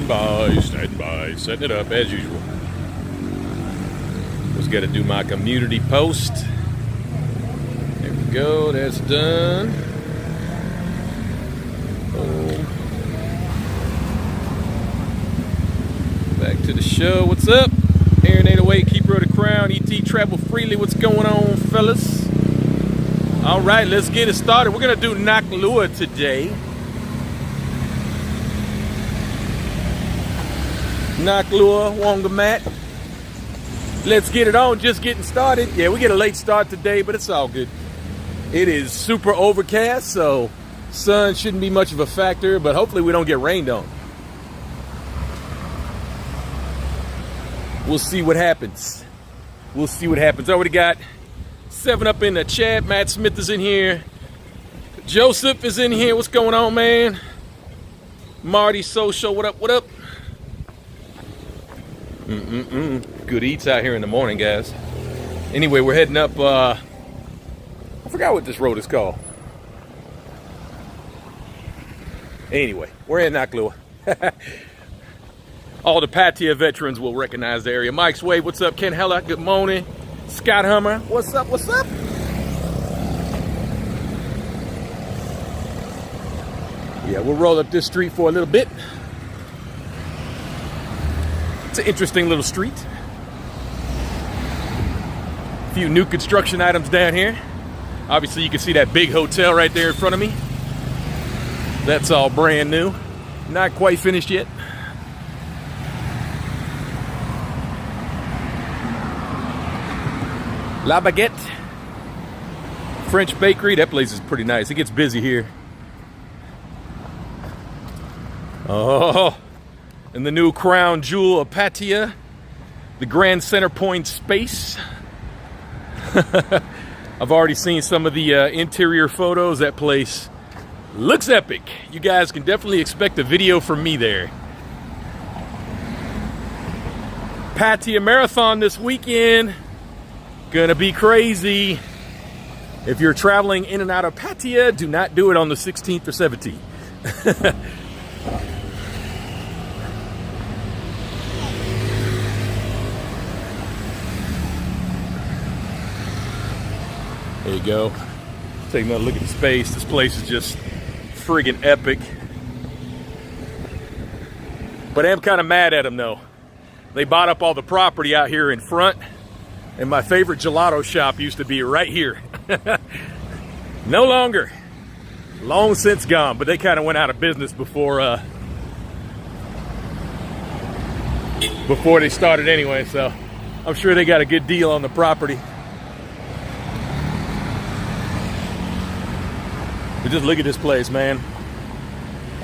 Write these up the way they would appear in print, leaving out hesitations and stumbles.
Stand by, setting it up as usual. Just got to do my community post. There we go, that's done. Boom. Back to the show. What's up? Aaron 808, Keeper of the Crown, ET Travel Freely. What's going on, fellas? All right, let's get it started. We're going to do Naklua today. Naklua, Wongamat. Let's get it on, just getting started. Yeah, we get a late start today, but it's all good. It is super overcast, so sun shouldn't be much of a factor, but hopefully we don't get rained on. We'll see what happens. We'll see what happens. Already got 7 up in the chat. Matt Smith is in here. Joseph is in here. What's going on, man? Marty Social, what up, what up? Good eats out here in the morning, guys. Anyway, we're heading up, I forgot what this road is called. Anyway, we're in Naklua. All the Patia veterans will recognize the area. Mike Swade, what's up? Ken Hella, good morning. Scott Hummer, what's up, what's up? Yeah, we'll roll up this street for a little bit. It's an interesting little street. A few new construction items down here. Obviously, you can see that big hotel right there in front of me. That's all brand new. Not quite finished yet. La Baguette. French Bakery. That place is pretty nice. It gets busy here. Oh, and the new crown jewel of Patia, the Grand Center Point space. I've already seen some of the interior photos. That place looks epic. You guys can definitely expect a video from me there. Patia Marathon this weekend. Gonna be crazy. If you're traveling in and out of Patia, do not do it on the 16th or 17th. There you go. Take another look at the space. This place is just friggin' epic. But I'm kind of mad at them though. They bought up all the property out here in front, and my favorite gelato shop used to be right here. No longer. Long since gone, but they kind of went out of business before they started anyway, so I'm sure they got a good deal on the property. But just look at this place, man.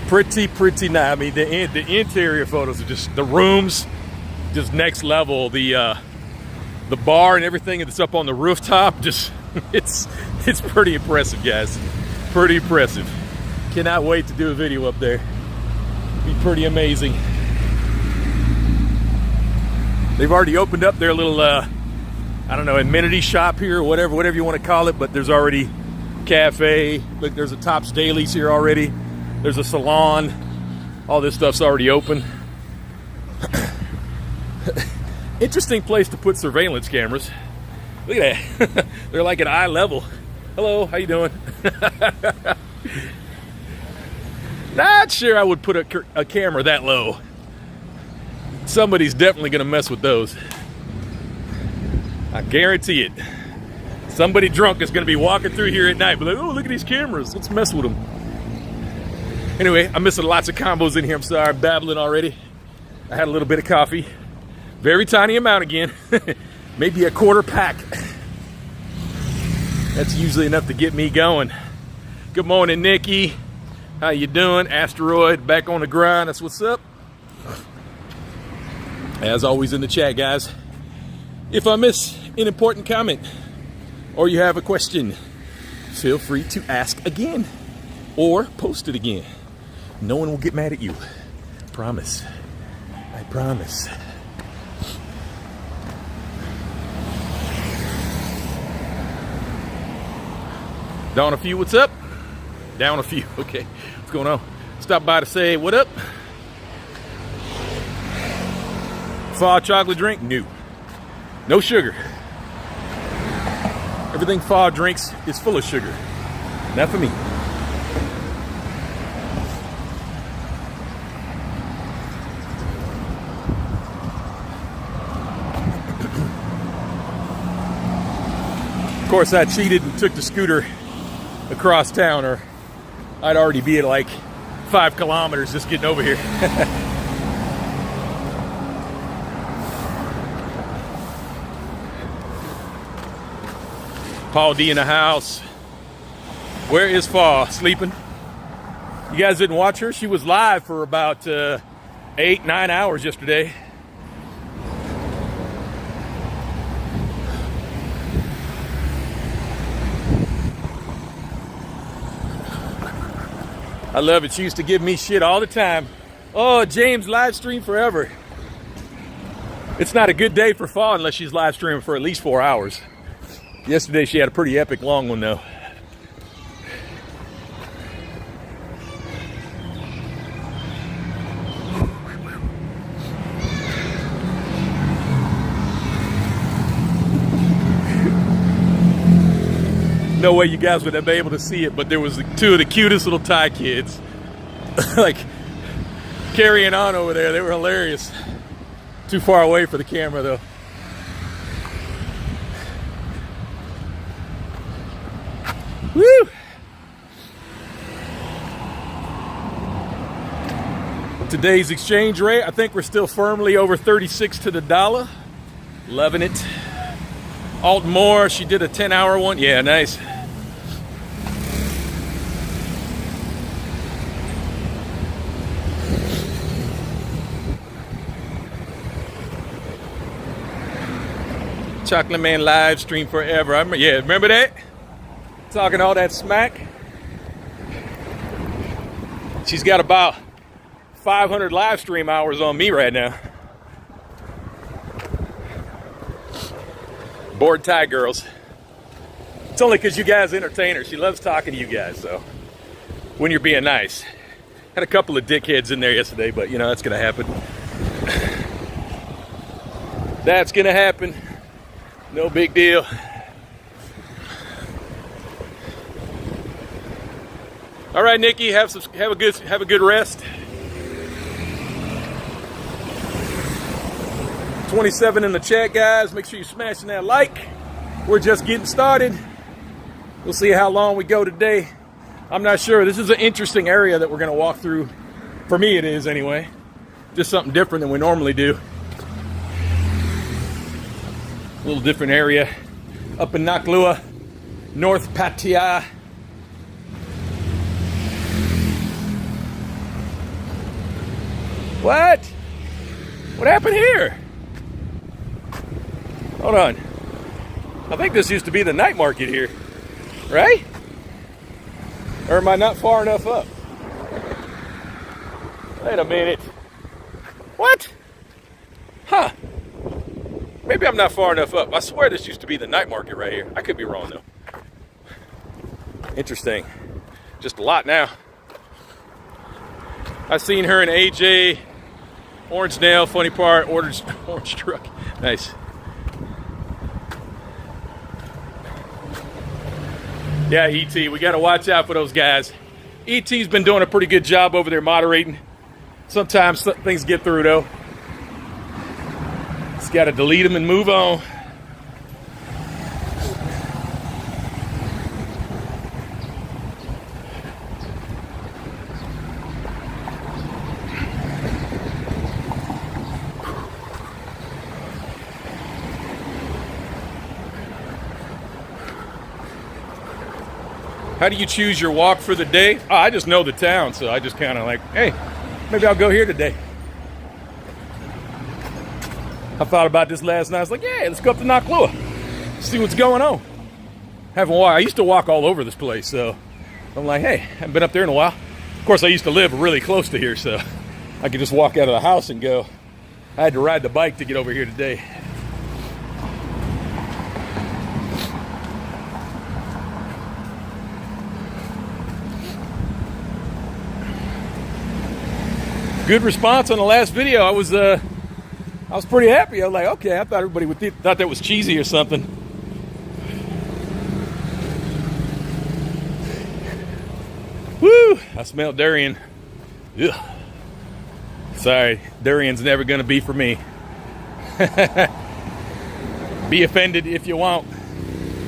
Pretty nice. I mean, the interior photos are just, the rooms, just next level. The bar and everything that's up on the rooftop, just, it's pretty impressive, guys. Pretty impressive. Cannot wait to do a video up there. Be pretty amazing. They've already opened up their little, I don't know, amenity shop here or whatever you want to call it, but there's already cafe. Look, there's a Tops Dailies here already. There's a salon. All this stuff's already open. Interesting place to put surveillance cameras. Look at that. They're like at eye level. Hello, how you doing? Not sure I would put a camera that low. Somebody's definitely gonna mess with those. I guarantee it. Somebody drunk is going to be walking through here at night, but like, oh, look at these cameras. Let's mess with them. Anyway, I'm missing lots of combos in here. I'm sorry, I'm babbling already. I had a little bit of coffee. Very tiny amount again. Maybe a quarter pack. That's usually enough to get me going. Good morning, Nikki. How you doing? Asteroid, back on the grind. That's what's up. As always in the chat, guys. If I miss an important comment, or you have a question, feel free to ask again or post it again. No one will get mad at you. Promise. I promise. Down a few, what's up? Down a few, okay. What's going on? Stop by to say what up. Fall chocolate drink? No. No sugar. Everything fall drinks is full of sugar. Not for me. Of course, I cheated and took the scooter across town, or I'd already be at like 5 kilometers just getting over here. Paul D in the house. Where is Fall? Sleeping? You guys didn't watch her? She was live for about 8-9 hours yesterday. I love it. She used to give me shit all the time. Oh, James, live stream forever. It's not a good day for Fall unless she's live streaming for at least 4 hours. Yesterday she had a pretty epic long one though. No way you guys would have been able to see it, but there was 2 of the cutest little Thai kids like carrying on over there. They were hilarious. Too far away for the camera though. Woo! Today's exchange rate, I think we're still firmly over 36 to the dollar. Loving it. Alt Moore, she did a 10-hour one. Yeah, nice. Chocolate Man live stream forever. Remember that? Talking all that smack. She's got about 500 live stream hours on me right now. Bored Thai girls. It's only because you guys entertain her. She loves talking to you guys, so when you're being nice. Had a couple of dickheads in there yesterday, but you know, that's gonna happen. That's gonna happen. No big deal. All right, Nikki, have a good rest. 27 in the chat, guys. Make sure you're smashing that like. We're just getting started. We'll see how long we go today. I'm not sure. This is an interesting area that we're going to walk through. For me, it is anyway. Just something different than we normally do. A little different area up in Naklua, North Pattaya. What? What happened here? Hold on. I think this used to be the night market here, right? Or am I not far enough up? Wait a minute. What? Huh. Maybe I'm not far enough up. I swear this used to be the night market right here. I could be wrong though. Interesting. Just a lot now. I've seen her and AJ. Orange nail, funny part, orange truck. Nice. Yeah, ET, we got to watch out for those guys. ET's been doing a pretty good job over there moderating. Sometimes things get through though. Just got to delete them and move on. How do you choose your walk for the day? Oh, I just know the town, so I just kind of like, hey, maybe I'll go here today. I thought about this last night. I was like, yeah, let's go up to Naklua, see what's going on. Haven't walked. I used to walk all over this place, so I'm like, hey, haven't been up there in a while. Of course, I used to live really close to here, so I could just walk out of the house and go. I had to ride the bike to get over here today. Good response on the last video. I was I was pretty happy. I was like, okay, I thought everybody thought that was cheesy or something. Woo! I smell durian. Ugh. Sorry, durian's never gonna be for me. Be offended if you want.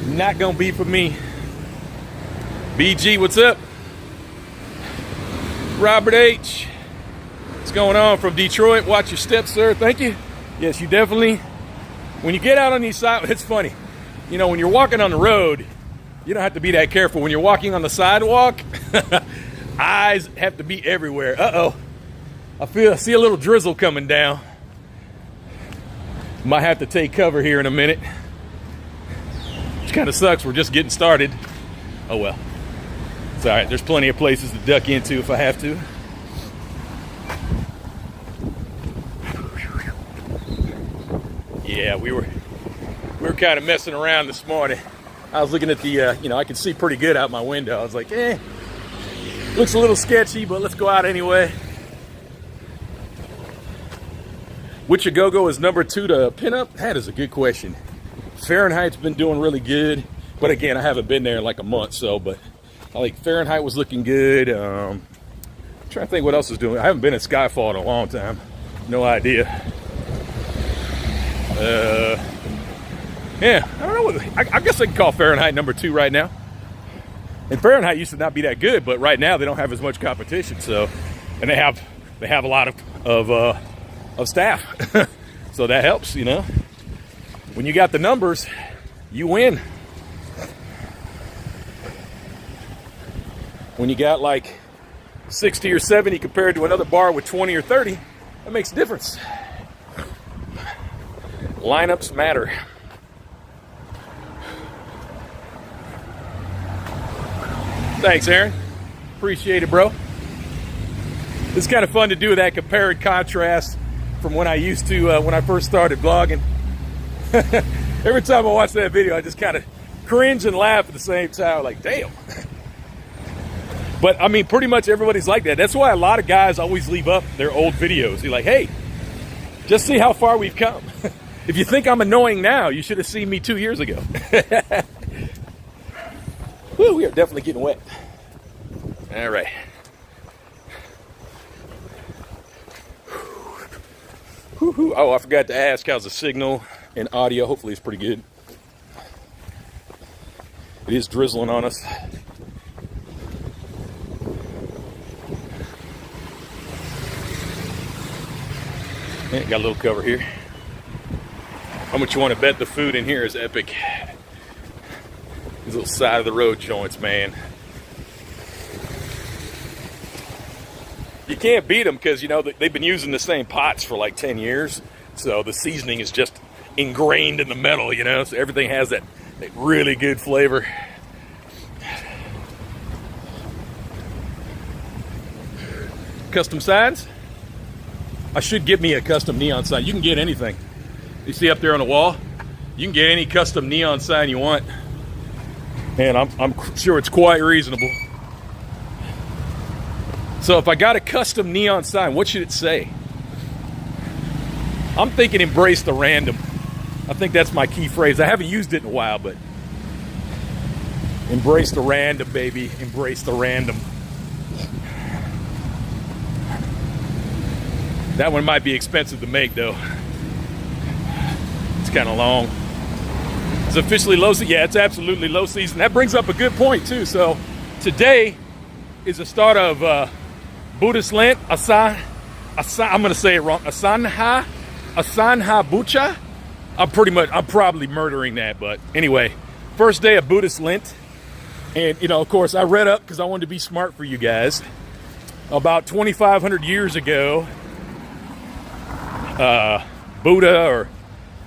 Not gonna be for me. BG, what's up? Robert H. What's going on from Detroit? Watch your steps, sir. Thank you. Yes, you definitely. When you get out on these sidewalks, it's funny. You know, when you're walking on the road, you don't have to be that careful. When you're walking on the sidewalk, eyes have to be everywhere. Uh-oh. I see a little drizzle coming down. Might have to take cover here in a minute. Which kind of sucks. We're just getting started. Oh well. It's all right. There's plenty of places to duck into if I have to. Yeah, we were kind of messing around this morning. I was looking at the, I could see pretty good out my window. I was like, looks a little sketchy, but let's go out anyway. Which Agogo is number 2 to pin up? That is a good question. Fahrenheit's been doing really good, but again, I haven't been there in like a month, so, but I like Fahrenheit was looking good. I'm trying to think what else is doing. I haven't been at Skyfall in a long time. No idea. Yeah, I don't know. I guess I can call Fahrenheit number 2 right now. And Fahrenheit used to not be that good, but right now they don't have as much competition. So, and they have a lot of staff, so that helps. You know, when you got the numbers, you win. When you got like 60 or 70 compared to another bar with 20 or 30, that makes a difference. Lineups matter. Thanks, Aaron. Appreciate it, bro. It's kind of fun to do that compare and contrast from when I used to, when I first started vlogging. Every time I watch that video, I just kind of cringe and laugh at the same time. Like, damn. But, I mean, pretty much everybody's like that. That's why a lot of guys always leave up their old videos. They're like, hey, just see how far we've come. If you think I'm annoying now, you should have seen me 2 years ago. Woo, we are definitely getting wet. All right. Woo-hoo. Oh, I forgot to ask, how's the signal and audio? Hopefully it's pretty good. It is drizzling on us. Yeah, got a little cover here. How much you want to bet the food in here is epic? These little side of the road joints, man. You can't beat them because, you know, they've been using the same pots for like 10 years. So the seasoning is just ingrained in the metal, you know, so everything has that really good flavor. Custom signs? I should get me a custom neon sign. You can get anything. You see up there on the wall? You can get any custom neon sign you want. And I'm sure it's quite reasonable. So if I got a custom neon sign, what should it say? I'm thinking embrace the random. I think that's my key phrase. I haven't used it in a while, but embrace the random, baby. Embrace the random. That one might be expensive to make, though. It's kind of long. It's officially low season. Yeah, it's absolutely low season. That brings up a good point, too. So today is the start of Buddhist Lent. I'm going to say it wrong. Asanha Bucha. I'm probably murdering that, but anyway, first day of Buddhist Lent. And, you know, of course, I read up because I wanted to be smart for you guys. About 2,500 years ago, Buddha, or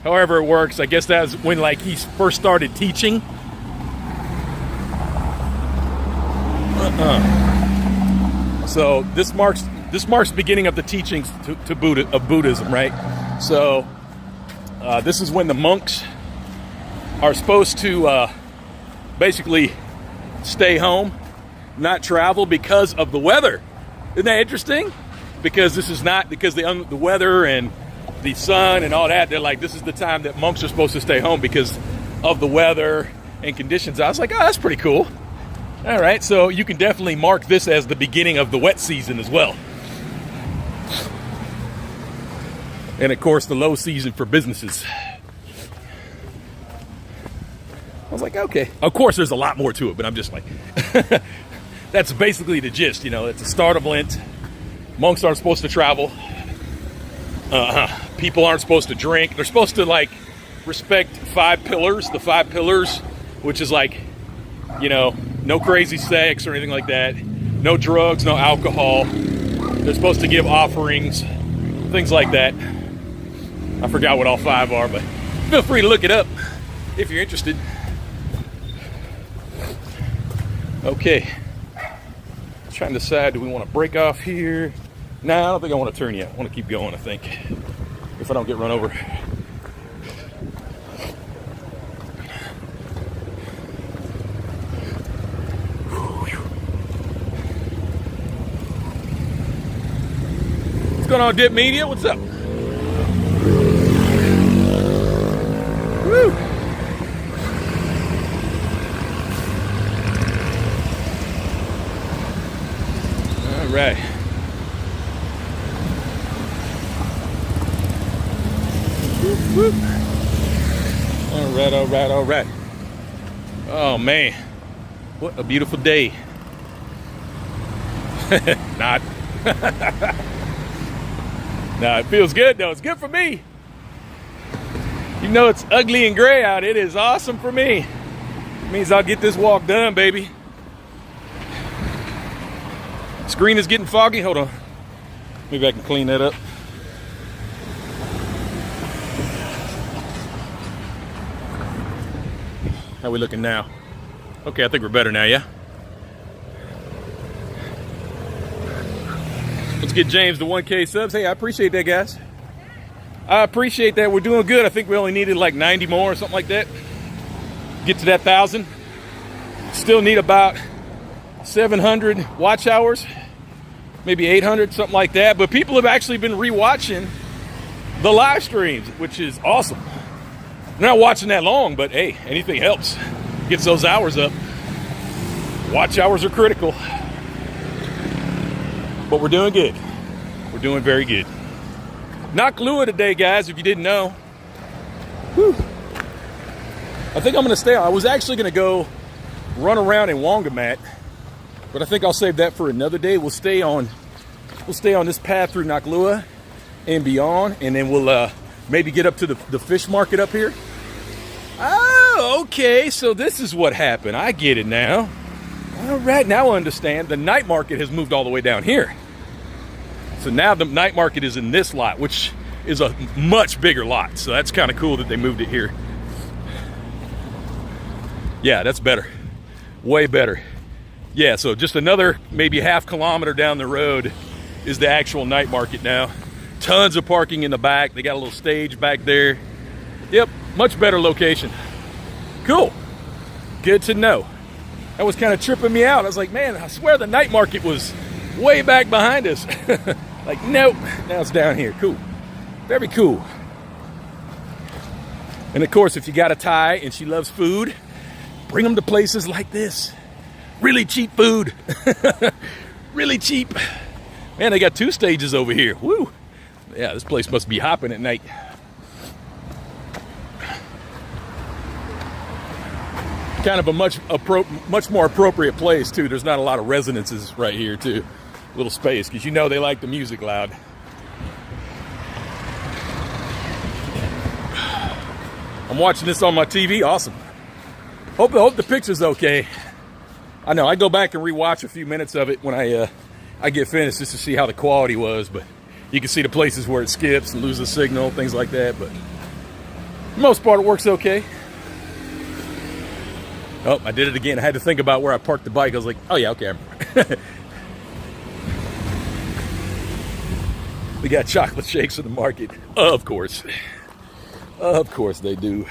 however it works, I guess that's when like he first started teaching. So this marks the beginning of the teachings of Buddhism, right? So this is when the monks are supposed to basically stay home, not travel because of the weather. Isn't that interesting? Because this is not because the weather and the sun and all that, they're like, this is the time that monks are supposed to stay home because of the weather and conditions. I was like, oh, that's pretty cool. All right, so you can definitely mark this as the beginning of the wet season as well. And of course, the low season for businesses. I was like, okay. Of course, there's a lot more to it, but I'm just like, that's basically the gist. You know, it's the start of Lent. Monks aren't supposed to travel. People aren't supposed to drink. They're supposed to, like, respect 5 pillars. The 5 pillars, which is like, you know, no crazy sex or anything like that. No drugs, no alcohol. They're supposed to give offerings, things like that. I forgot what all 5 are, but feel free to look it up if you're interested. Okay. Trying to decide, do we want to break off here? Nah, I don't think I want to turn yet. I want to keep going, I think, if I don't get run over. What's going on, Dip Media? What's up? Woo! All right. Whoop, whoop. All right, all right, all right. Oh, man. What a beautiful day. Not. Nah, it feels good, though. It's good for me. You know, it's ugly and gray out. It is awesome for me. It means I'll get this walk done, baby. Screen is getting foggy. Hold on. Maybe I can clean that up. How we looking now? Okay, I think we're better now, yeah? Let's get James to 1K subs. Hey, I appreciate that, guys. I appreciate that. We're doing good. I think we only needed like 90 more or something like that. Get to that 1,000. Still need about 700 watch hours. Maybe 800, something like that. But people have actually been rewatching the live streams, which is awesome. They're not watching that long, but hey, anything helps. Gets those hours up. Watch hours are critical. But we're doing good. We're doing very good. Nakalua today, guys, if you didn't know. Whew. I think I'm going to stay on. I was actually going to go run around in Wongamat, but I think I'll save that for another day. We'll stay on this path through Nakalua and beyond, and then we'll maybe get up to the fish market up here. Oh, okay, so this is what happened. I get it now. All right, now I understand. The night market has moved all the way down here. So now the night market is in this lot, which is a much bigger lot. So that's kind of cool that they moved it here. Yeah, that's better. Way better. Yeah, so just another maybe half kilometer down the road is the actual night market now. Tons of parking in the back. They got a little stage back there. Yep, much better location. Cool. Good to know. That was kind of tripping me out. I was like, man, I swear the night market was way back behind us. Like, nope, now it's down here. Cool. Very cool. And of course, if you got a Thai and she loves food, bring them to places like this. Really cheap food. Really cheap. Man, they got 2 stages over here. Woo. Yeah, this place must be hopping at night. Kind of a much more appropriate place, too. There's not a lot of residences right here, too. Little space, because you know they like the music loud. I'm watching this on my TV. Awesome. Hope the picture's okay. I know I go back and rewatch a few minutes of it when I get finished just to see how the quality was, but you can see the places where it skips and loses signal, things like that. But for the most part, it works okay. Oh, I did it again. I had to think about where I parked the bike. I was like, oh yeah, okay. We got chocolate shakes in the market. Of course. Of course they do.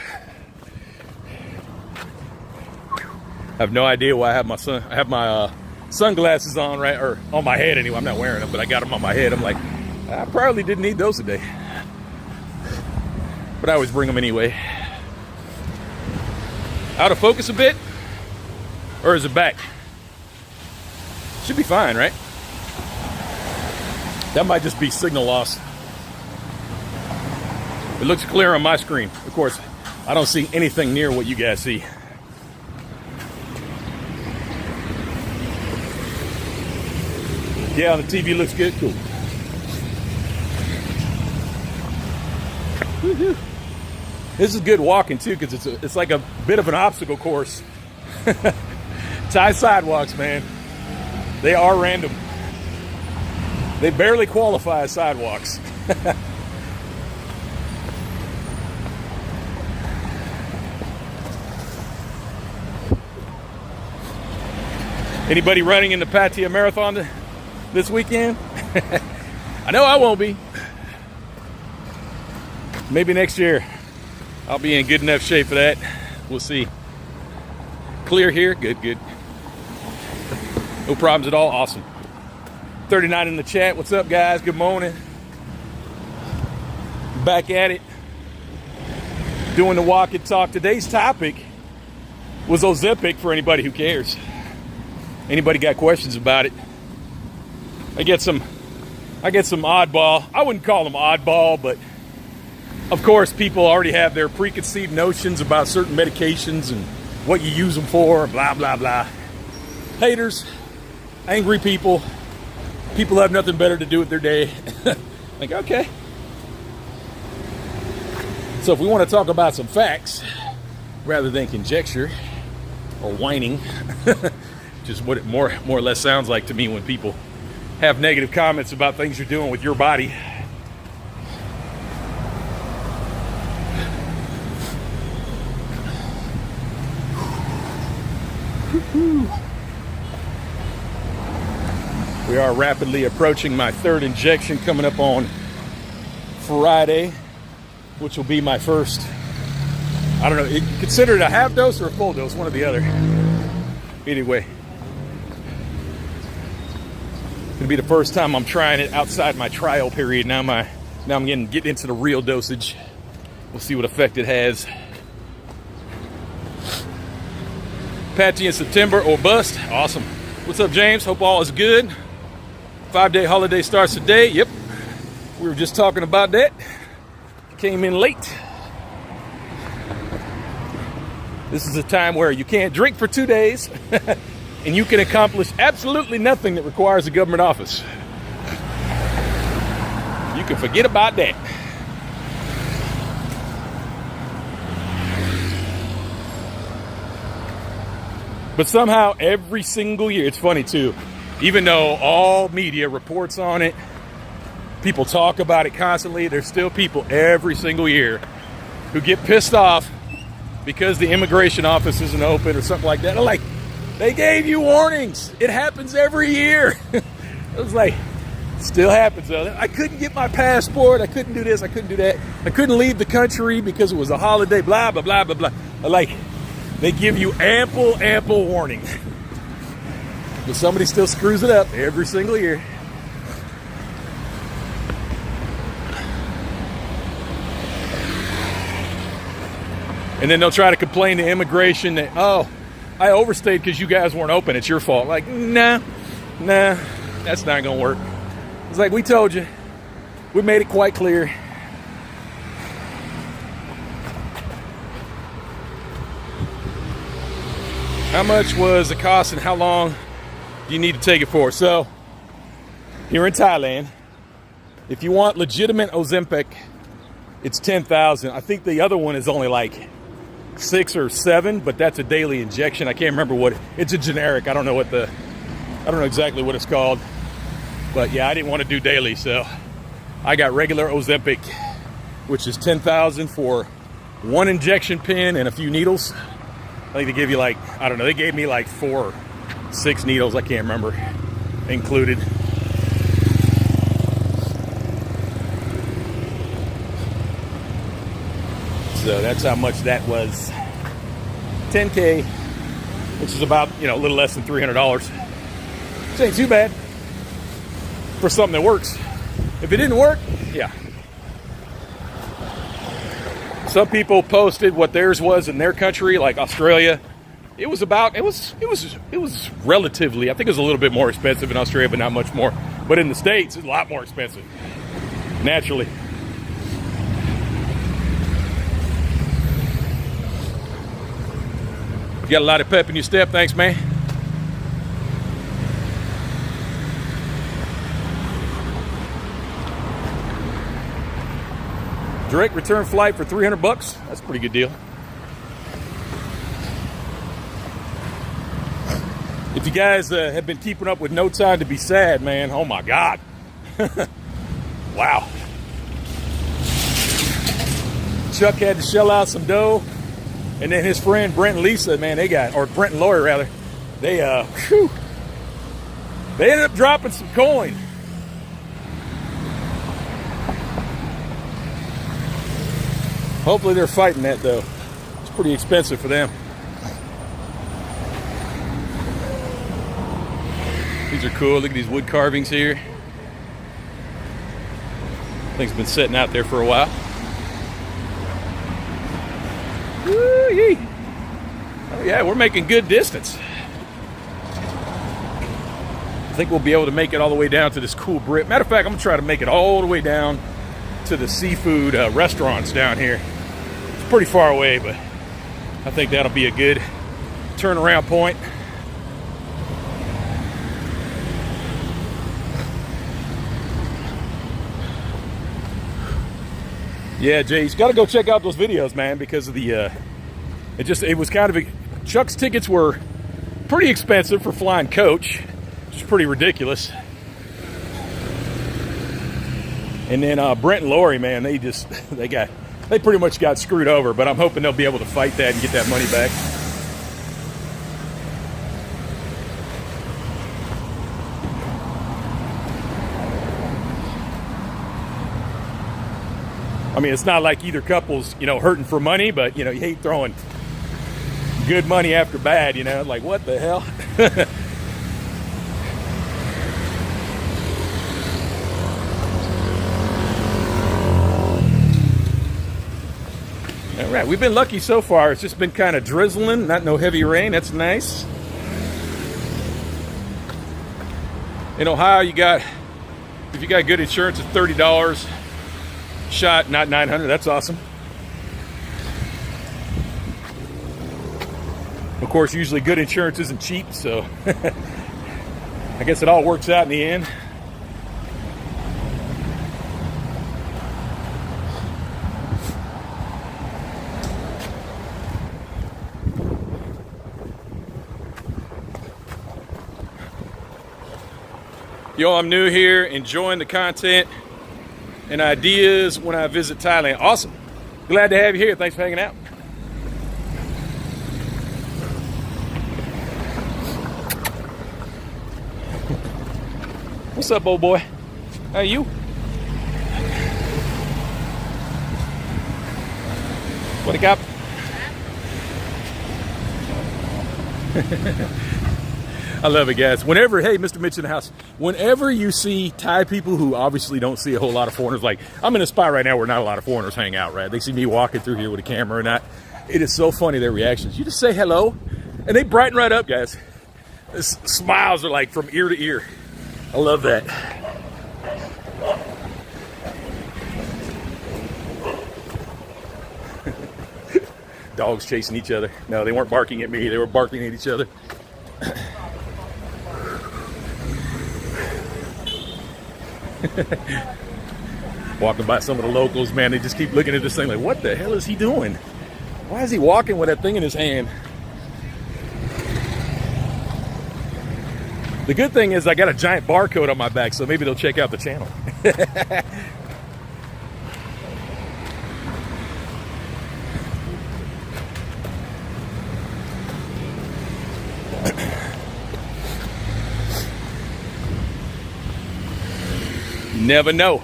I have no idea why I have my sunglasses on, right, or on my head anyway. I'm not wearing them, but I got them on my head. I'm like, I probably didn't need those today. but I always bring them anyway. Out of focus a bit, or is it back? Should be fine, right? That might just be signal loss. It looks clear on my screen. Of course, I don't see anything near what you guys see. Yeah, the TV looks good. Cool. Woo-hoo. This is good walking too, because it's like a bit of an obstacle course. Thai sidewalks, man. They are random. They barely qualify as sidewalks. Anybody running in the Pattaya Marathon this weekend? I know I won't be. Maybe next year. I'll be in good enough shape for that. We'll see. Clear here. Good, good. No problems at all. Awesome. 39 in the chat. What's up, guys? Good morning. Back at it. Doing the walk and talk. Today's topic was Ozempic for anybody who cares. Anybody got questions about it? I get some oddball. I wouldn't call them oddball, but of course, people already have their preconceived notions about certain medications and what you use them for, blah, blah, blah. Haters, angry people have nothing better to do with their day. Like, okay. So if we want to talk about some facts, rather than conjecture or whining, just what it more or less sounds like to me when people have negative comments about things you're doing with your body. We are rapidly approaching my third injection coming up on Friday, which will be my first, I don't know, consider it a half dose or a full dose, one or the other. Anyway, it'll be the first time I'm trying it outside my trial period. Now I'm getting into the real dosage. We'll see what effect it has. Patchy in September or bust. Awesome. What's up, James? Hope all is good. 5-day holiday starts today. Yep. We were just talking about that. Came in late. This is a time where you can't drink for 2 days and you can accomplish absolutely nothing that requires a government office. You can forget about that. But somehow every single year, it's funny too, even though all media reports on it, people talk about it constantly, there's still people every single year who get pissed off because the immigration office isn't open or something like that. They're like, they gave you warnings. It happens every year. It was like, still happens though. I couldn't get my passport. I couldn't do this. I couldn't do that. I couldn't leave the country because it was a holiday, blah, blah, blah, blah, blah. Like, they give you ample warning. But somebody still screws it up every single year. And then they'll try to complain to immigration that, oh, I overstayed because you guys weren't open. It's your fault. Like, nah, that's not going to work. It's like, we told you. We made it quite clear. How much was the cost and how long do you need to take it for? So, here in Thailand, if you want legitimate Ozempic, it's 10,000. I think the other one is only like 6 or 7, but that's a daily injection. I can't remember what it's a generic. I don't know exactly what it's called. But yeah, I didn't want to do daily, so I got regular Ozempic, which is 10,000 for one injection pen and a few needles. I think they give you like, I don't know, they gave me like 4 or 6 needles, I can't remember, included. So that's how much that was. 10K, which is about, a little less than $300. Which ain't too bad for something that works. If it didn't work, yeah. Some people posted what theirs was in their country, like Australia. It was relatively, I think it was a little bit more expensive in Australia, but not much more. But in the States, it's a lot more expensive, naturally. You got a lot of pep in your step, thanks, man. Direct return flight for $300. That's a pretty good deal. If you guys have been keeping up with No Time to Be Sad, man, oh my God. Wow. Chuck had to shell out some dough. And then his friend Brent and Lisa, man, or Brent and Lori rather, they ended up dropping some coin. Hopefully they're fighting that though. It's pretty expensive for them. These are cool. Look at these wood carvings here. Thing's been sitting out there for a while. Woo-yee. Oh yeah, we're making good distance. I think we'll be able to make it all the way down to this cool bridge. Matter of fact, I'm gonna try to make it all the way down to the seafood restaurants down here. It's pretty far away, but I think that'll be a good turnaround point. Yeah, Jay, you got to go check out those videos, man, because of the, it was kind of, Chuck's tickets were pretty expensive for flying coach, which is pretty ridiculous. And then Brent and Lori, man, they pretty much got screwed over, but I'm hoping they'll be able to fight that and get that money back. I mean, it's not like either couple's, hurting for money, but, you hate throwing good money after bad, like, what the hell? All right, we've been lucky so far. It's just been kind of drizzling, not no heavy rain. That's nice. In Ohio, if you got good insurance, it's $30. Shot, not $900. That's awesome. Of course, usually good insurance isn't cheap, so I guess it all works out in the end. Yo, I'm new here, enjoying the content and ideas when I visit Thailand. Awesome. Glad to have you here. Thanks for hanging out. What's up, old boy? How are you? What a got? I love it, guys. Whenever, hey, Mr. Mitch in the house, whenever you see Thai people who obviously don't see a whole lot of foreigners, like I'm in a spot right now where not a lot of foreigners hang out, right? They see me walking through here with a camera and that. It is so funny, their reactions. You just say hello and they brighten right up, guys. Smiles are like from ear to ear. I love that. Dogs chasing each other. No, they weren't barking at me. They were barking at each other. Walking by some of the locals, man, they just keep looking at this thing like, what the hell is he doing? Why is he walking with that thing in his hand? The good thing is I got a giant barcode on my back, so maybe they'll check out the channel. Never know.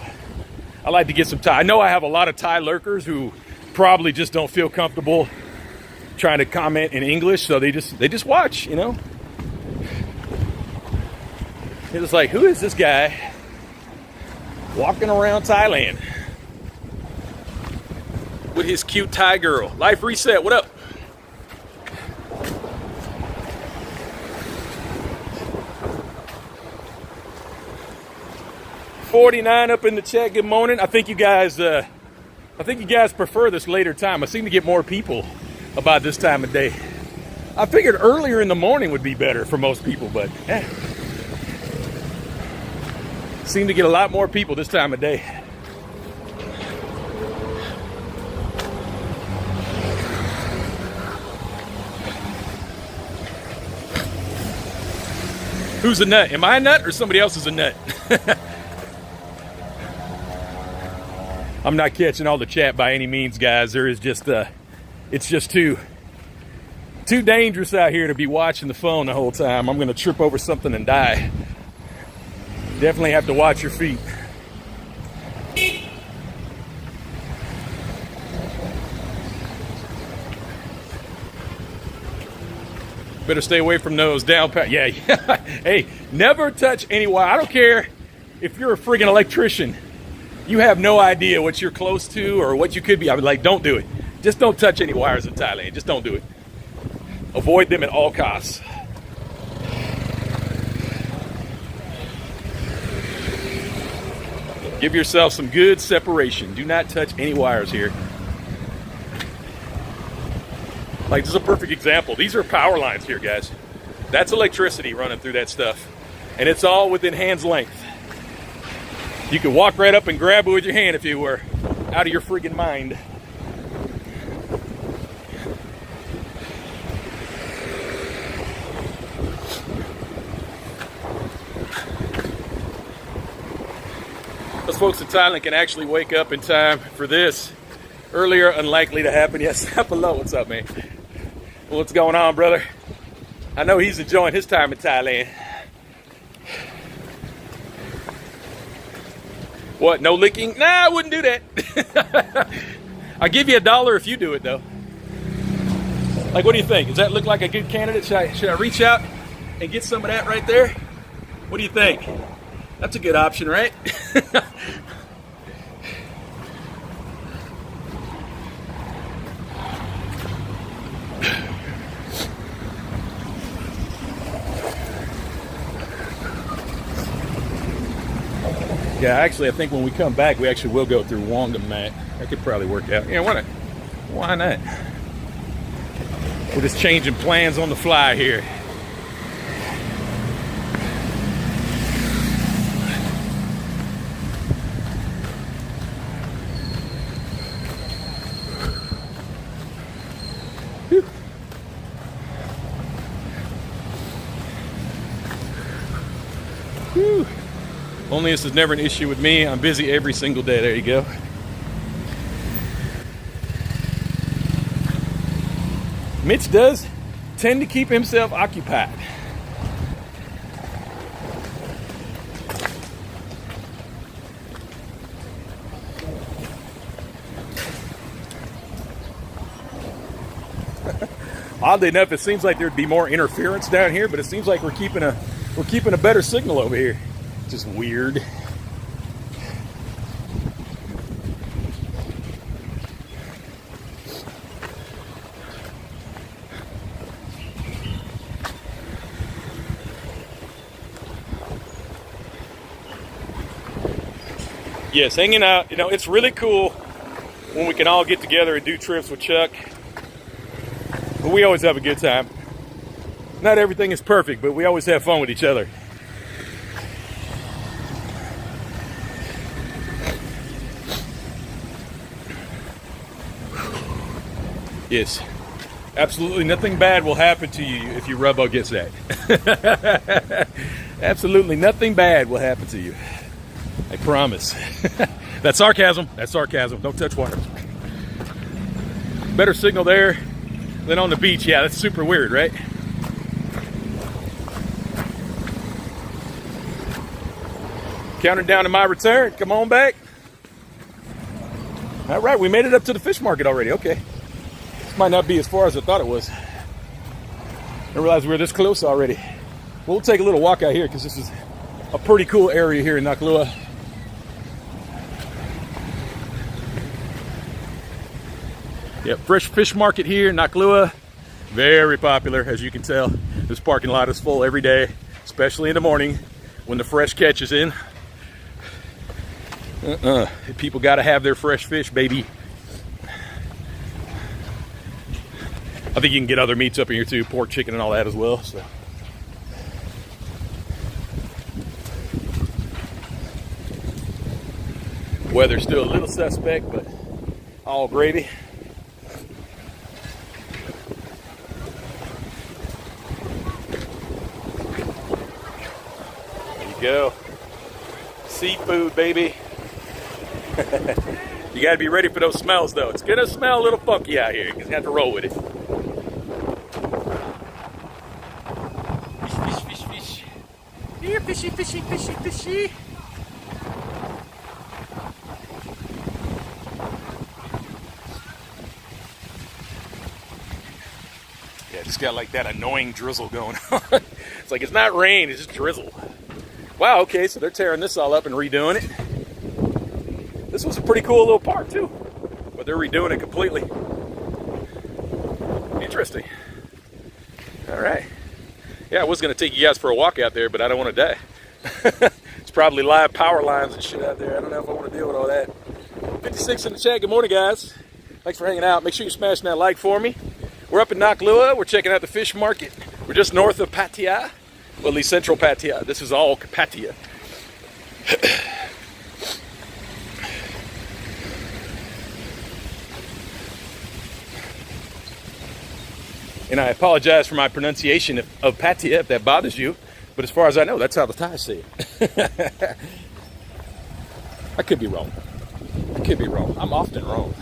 I like to get some Thai. I know I have a lot of Thai lurkers who probably just don't feel comfortable trying to comment in English, so they just watch, It's just like, who is this guy walking around Thailand? with his cute Thai girl. Life Reset, what up? $49 up in the chat. Good morning. I think you guys prefer this later time. I seem to get more people about this time of day. I figured earlier in the morning would be better for most people, but seem to get a lot more people this time of day. Who's a nut? Am I a nut or somebody else is a nut? I'm not catching all the chat by any means, guys. There is just, it's just too dangerous out here to be watching the phone the whole time. I'm going to trip over something and die. Definitely have to watch your feet. Better stay away from those down pat. Yeah. Hey, never touch any wire. I don't care if you're a friggin' electrician. You have no idea what you're close to or what you could be. I mean, like, don't do it. Just don't touch any wires in Thailand. Just don't do it. Avoid them at all costs. Give yourself some good separation. Do not touch any wires here. Like, this is a perfect example. These are power lines here, guys. That's electricity running through that stuff. And it's all within hand's length. You could walk right up and grab it with your hand if you were out of your freaking mind. Those folks in Thailand can actually wake up in time for this. Earlier, unlikely to happen. Yes, hello, what's up, man? What's going on, brother? I know he's enjoying his time in Thailand. What, no licking? Nah, I wouldn't do that. I'll give you $1 if you do it, though. Like, what do you think? Does that look like a good candidate? Should I reach out and get some of that right there? What do you think? That's a good option, right? Yeah, actually, I think when we come back, we actually will go through Wongamat. That could probably work out. Yeah, why not? We're just changing plans on the fly here. Whew. Whew. Loneliness is never an issue with me. I'm busy every single day. There you go. Mitch does tend to keep himself occupied. Oddly enough, it seems like there'd be more interference down here, but it seems like we're keeping a better signal over here. Just weird. Yes, hanging out. You know, it's really cool when we can all get together and do trips with Chuck. But we always have a good time. Not everything is perfect, but we always have fun with each other. Yes, absolutely nothing bad will happen to you if you rub against that. Absolutely nothing bad will happen to you. I promise. That's sarcasm. That's sarcasm. Don't touch water. Better signal there than on the beach. Yeah, that's super weird, right? Counting down to my return. Come on back. All right, we made it up to the fish market already. Okay. This might not be as far as I thought it was. I realized we were this close already. Well, we'll take a little walk out here because this is a pretty cool area here in Naklua. Yep, fresh fish market here in Naklua. Very popular, as you can tell. This parking lot is full every day, especially in the morning when the fresh catch is in. People got to have their fresh fish, baby. I think you can get other meats up in here too, pork, chicken, and all that as well. So. Weather's still a little suspect, but all gravy. There you go. Seafood, baby. You got to be ready for those smells, though. It's going to smell a little funky out here. You have to roll with it. Fish, fish, fish, fish. Here, fishy, fishy, fishy, fishy. Yeah, just got like that annoying drizzle going on. It's like it's not rain, it's just drizzle. Wow, okay, so they're tearing this all up and redoing it. This was a pretty cool little park too, but they're redoing it completely. Interesting. All right. Yeah, I was gonna take you guys for a walk out there, but I don't want to die. It's probably live power lines and shit out there. I don't know if I want to deal with all that. 56 in the chat. Good morning, guys. Thanks for hanging out. Make sure you're smashing that like for me. We're up in Naklua. We're checking out the fish market. We're just north of Pattaya. Well, at least central Pattaya. This is all Pattaya. And I apologize for my pronunciation of Pattaya if that bothers you. But as far as I know, that's how the Thais say it. I could be wrong. I could be wrong. I'm often wrong.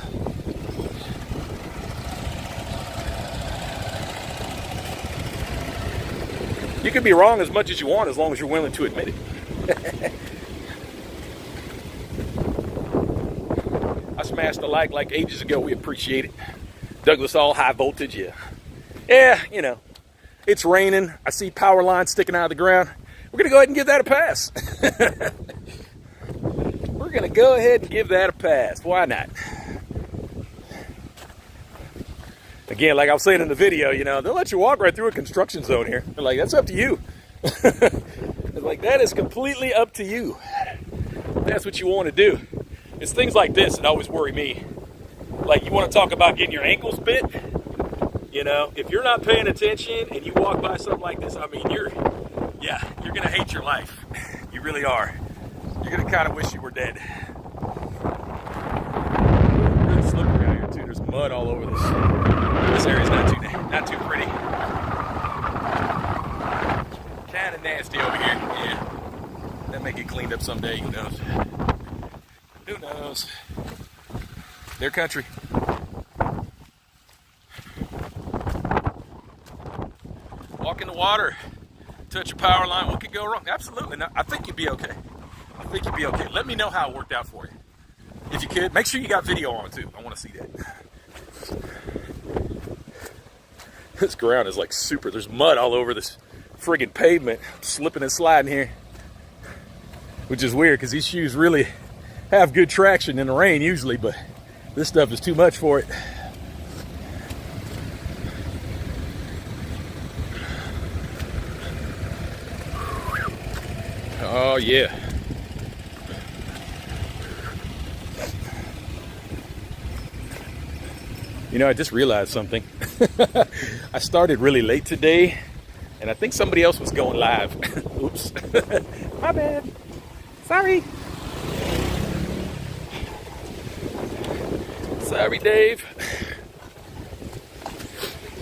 You can be wrong as much as you want as long as you're willing to admit it. I smashed the like ages ago. We appreciate it. Douglas, all high voltage, yeah. Yeah, you know, it's raining. I see power lines sticking out of the ground. We're going to go ahead and give that a pass. We're going to go ahead and give that a pass. Why not? Again, like I was saying in the video, you know, they'll let you walk right through a construction zone here. They're like, that's up to you. It's like, that is completely up to you. That's what you want to do. It's things like this that always worry me. Like, you want to talk about getting your ankles bit? You know, if you're not paying attention and you walk by something like this, I mean, you're going to hate your life. You really are. You're going to kind of wish you were dead. Really slippery out here, too. There's mud all over this. This area's not too pretty. Kind of nasty over here. Yeah. That may get cleaned up someday, who knows? Who knows? Their country. Walk in the water, touch a power line. What could go wrong? Absolutely not. I think you'd be okay. I think you'd be okay. Let me know how it worked out for you. If you could, make sure you got video on too. I want to see that. This ground is like super. There's mud all over this friggin' pavement. I'm slipping and sliding here, which is weird because these shoes really have good traction in the rain usually, but this stuff is too much for it. Oh yeah. You know, I just realized something. I started really late today, and I think somebody else was going live. Oops. My bad. Sorry. Sorry, Dave.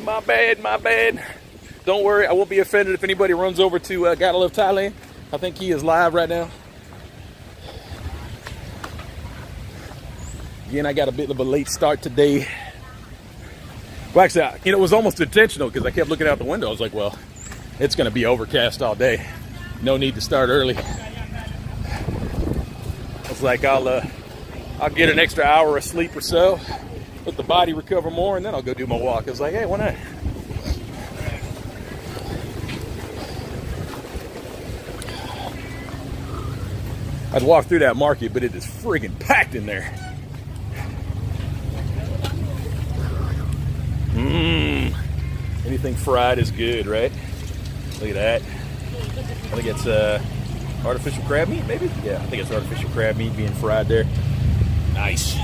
My bad, my bad. Don't worry, I won't be offended if anybody runs over to Gotta Love Thailand. I think he is live right now. Again, I got a bit of a late start today. Well, actually, you know, it was almost intentional because I kept looking out the window. I was like, well, it's going to be overcast all day. No need to start early. I was like, I'll get an extra hour of sleep or so, let the body recover more, and then I'll go do my walk. I was like, hey, why not? I'd walk through that market, but it is friggin' packed in there. Anything fried is good, right? Look at that. I think it's artificial crab meat, maybe? Yeah, I think it's artificial crab meat being fried there. Nice.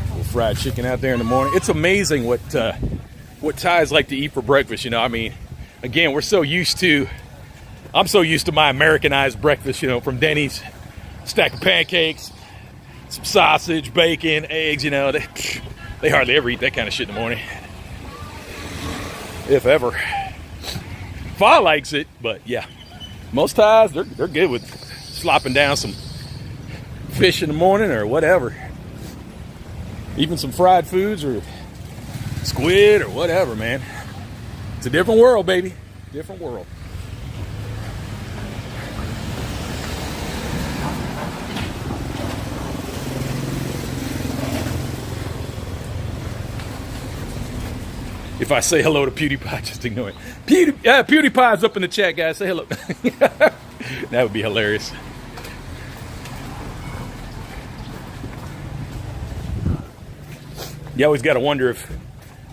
Little fried chicken out there in the morning. It's amazing what Thais like to eat for breakfast, you know. I mean, again, I'm so used to my Americanized breakfast, you know, from Denny's. Stack of pancakes, some sausage, bacon, eggs, you know. They hardly ever eat that kind of shit in the morning. If ever. Fa likes it, but yeah. Most Thais, they're good with slopping down some fish in the morning or whatever. Even some fried foods or squid or whatever, man. It's a different world, baby. Different world. If I say hello to PewDiePie, just ignore it. PewDiePie's up in the chat, guys. Say hello. That would be hilarious. You always got to wonder if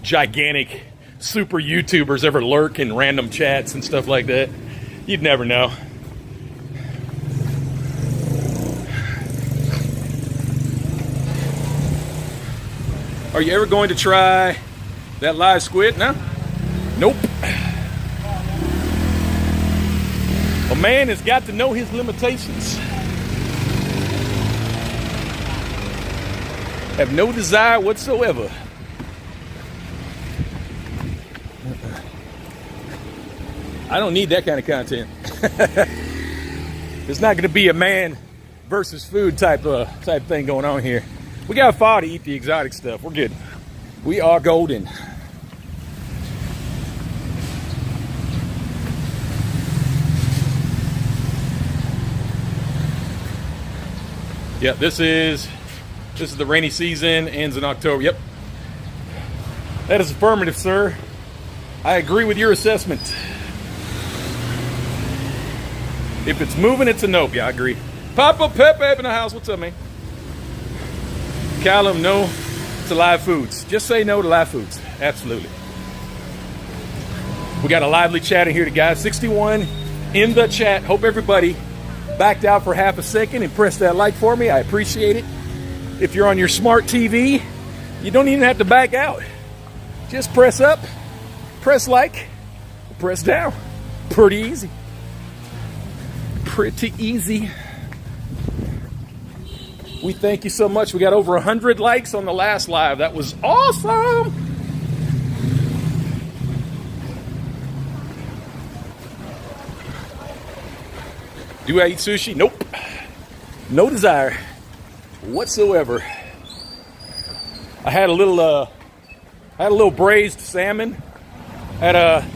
gigantic super YouTubers ever lurk in random chats and stuff like that. You'd never know. Are you ever going to try that live squid? No? Nope. A man has got to know his limitations. Have no desire whatsoever. I don't need that kind of content. There's not going to be a man versus food type thing going on here. We got Fa to eat the exotic stuff. We're good. We are golden. Yeah, this is the rainy season, ends in October. Yep. That is affirmative, sir. I agree with your assessment. If it's moving, it's a nope. Yeah, I agree. Papa Pepe in the house. What's up, man? Callum, no to live foods. Just say no to live foods. Absolutely. We got a lively chat in here, guys. 61 in the chat. Hope everybody backed out for half a second and pressed that like for me. I appreciate it. If you're on your smart TV, you don't even have to back out. Just press up, press like, press down. Pretty easy. Pretty easy. We thank you so much. We got over 100 likes on the last live. That was awesome. Do I eat sushi? Nope. No desire whatsoever. I had a little braised salmon at a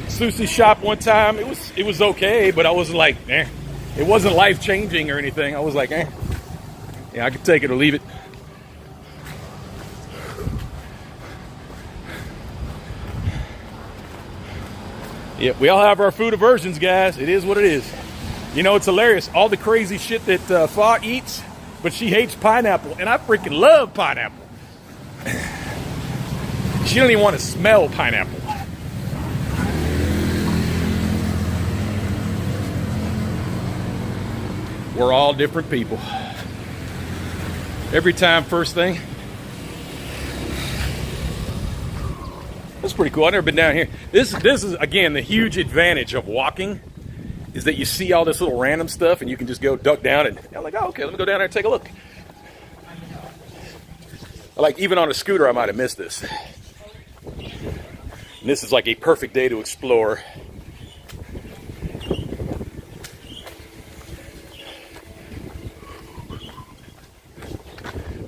sushi shop one time. It was okay, but I wasn't like, eh. It wasn't life changing or anything. I was like, eh. Yeah, I could take it or leave it. Yeah, we all have our food aversions, guys. It is what it is. You know, it's hilarious. All the crazy shit that Fa eats, but she hates pineapple, and I freaking love pineapple. She don't even want to smell pineapple. We're all different people. Every time, first thing. That's pretty cool. I've never been down here. This is, again, the huge advantage of walking is that you see all this little random stuff and you can just go duck down and I'm like, oh, okay, let me go down there and take a look. Like, even on a scooter, I might have missed this. And this is like a perfect day to explore.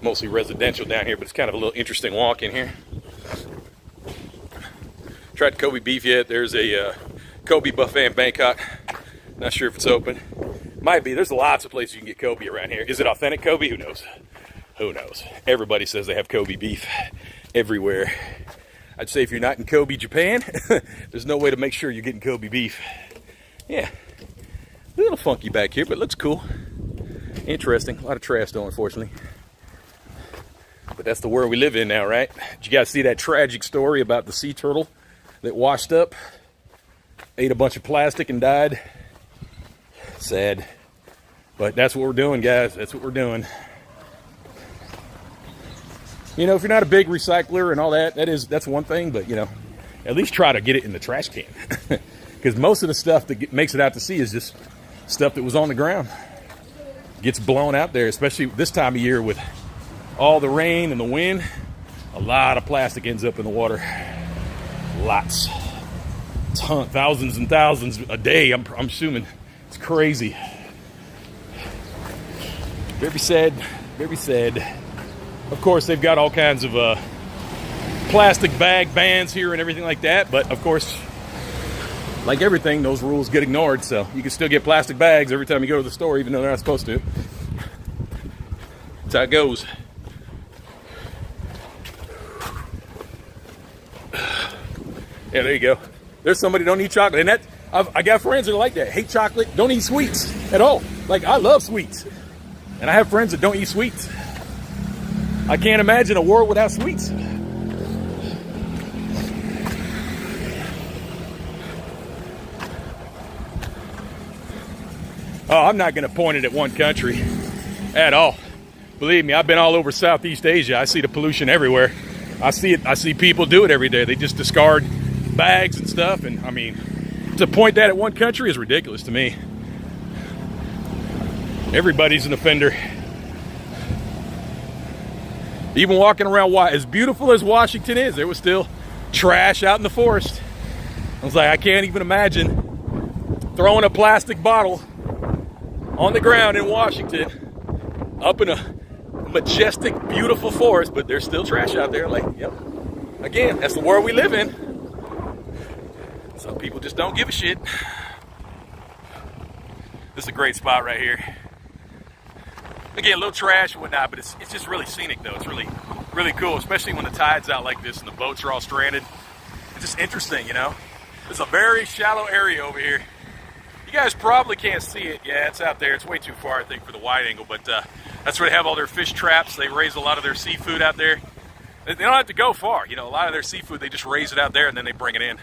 Mostly residential down here, but it's kind of a little interesting walk in here. Tried Kobe beef yet. There's a Kobe buffet in Bangkok. Not sure if it's open. Might be. There's lots of places you can get Kobe around here. Is it authentic Kobe? Who knows? Who knows? Everybody says they have Kobe beef everywhere. I'd say if you're not in Kobe, Japan, there's no way to make sure you're getting Kobe beef. Yeah. A little funky back here, but it looks cool. Interesting. A lot of trash though, unfortunately. But that's the world we live in now, right? Did you guys see that tragic story about the sea turtle that washed up, ate a bunch of plastic and died? Sad. But that's what we're doing, guys. That's what we're doing. You know, if you're not a big recycler and all that, that's one thing, but, you know, at least try to get it in the trash can. Because most of the stuff that makes it out to sea is just stuff that was on the ground. Gets blown out there, especially this time of year with all the rain and the wind. A lot of plastic ends up in the water. Lots. Thousands and thousands a day, I'm assuming. It's crazy. Very sad, very sad. Of course, they've got all kinds of plastic bag bans here and everything like that. But, of course, like everything, those rules get ignored. So you can still get plastic bags every time you go to the store, even though they're not supposed to. That's how it goes. Yeah, there you go. There's somebody who don't eat chocolate. And I got friends that are like that. Hate chocolate, don't eat sweets at all. Like, I love sweets. And I have friends that don't eat sweets. I can't imagine a world without sweets. Oh, I'm not going to point it at one country at all. Believe me, I've been all over Southeast Asia. I see the pollution everywhere. I see it. I see people do it every day. They just discard bags and stuff. And I mean, to point that at one country is ridiculous to me. Everybody's an offender. Even walking around, as beautiful as Washington is, there was still trash out in the forest. I was like, I can't even imagine throwing a plastic bottle on the ground in Washington, up in a majestic, beautiful forest, but there's still trash out there. Like, yep. Again, that's the world we live in. Some people just don't give a shit. This is a great spot right here. Again, a little trash and whatnot, but it's just really scenic though. It's really, really cool, especially when the tide's out like this and the boats are all stranded. It's just interesting, you know. It's a very shallow area over here. You guys probably can't see it. Yeah, it's out there. It's way too far, I think, for the wide angle, but that's where they have all their fish traps. They raise a lot of their seafood out there. They don't have to go far. You know, a lot of their seafood, they just raise it out there and then they bring it in.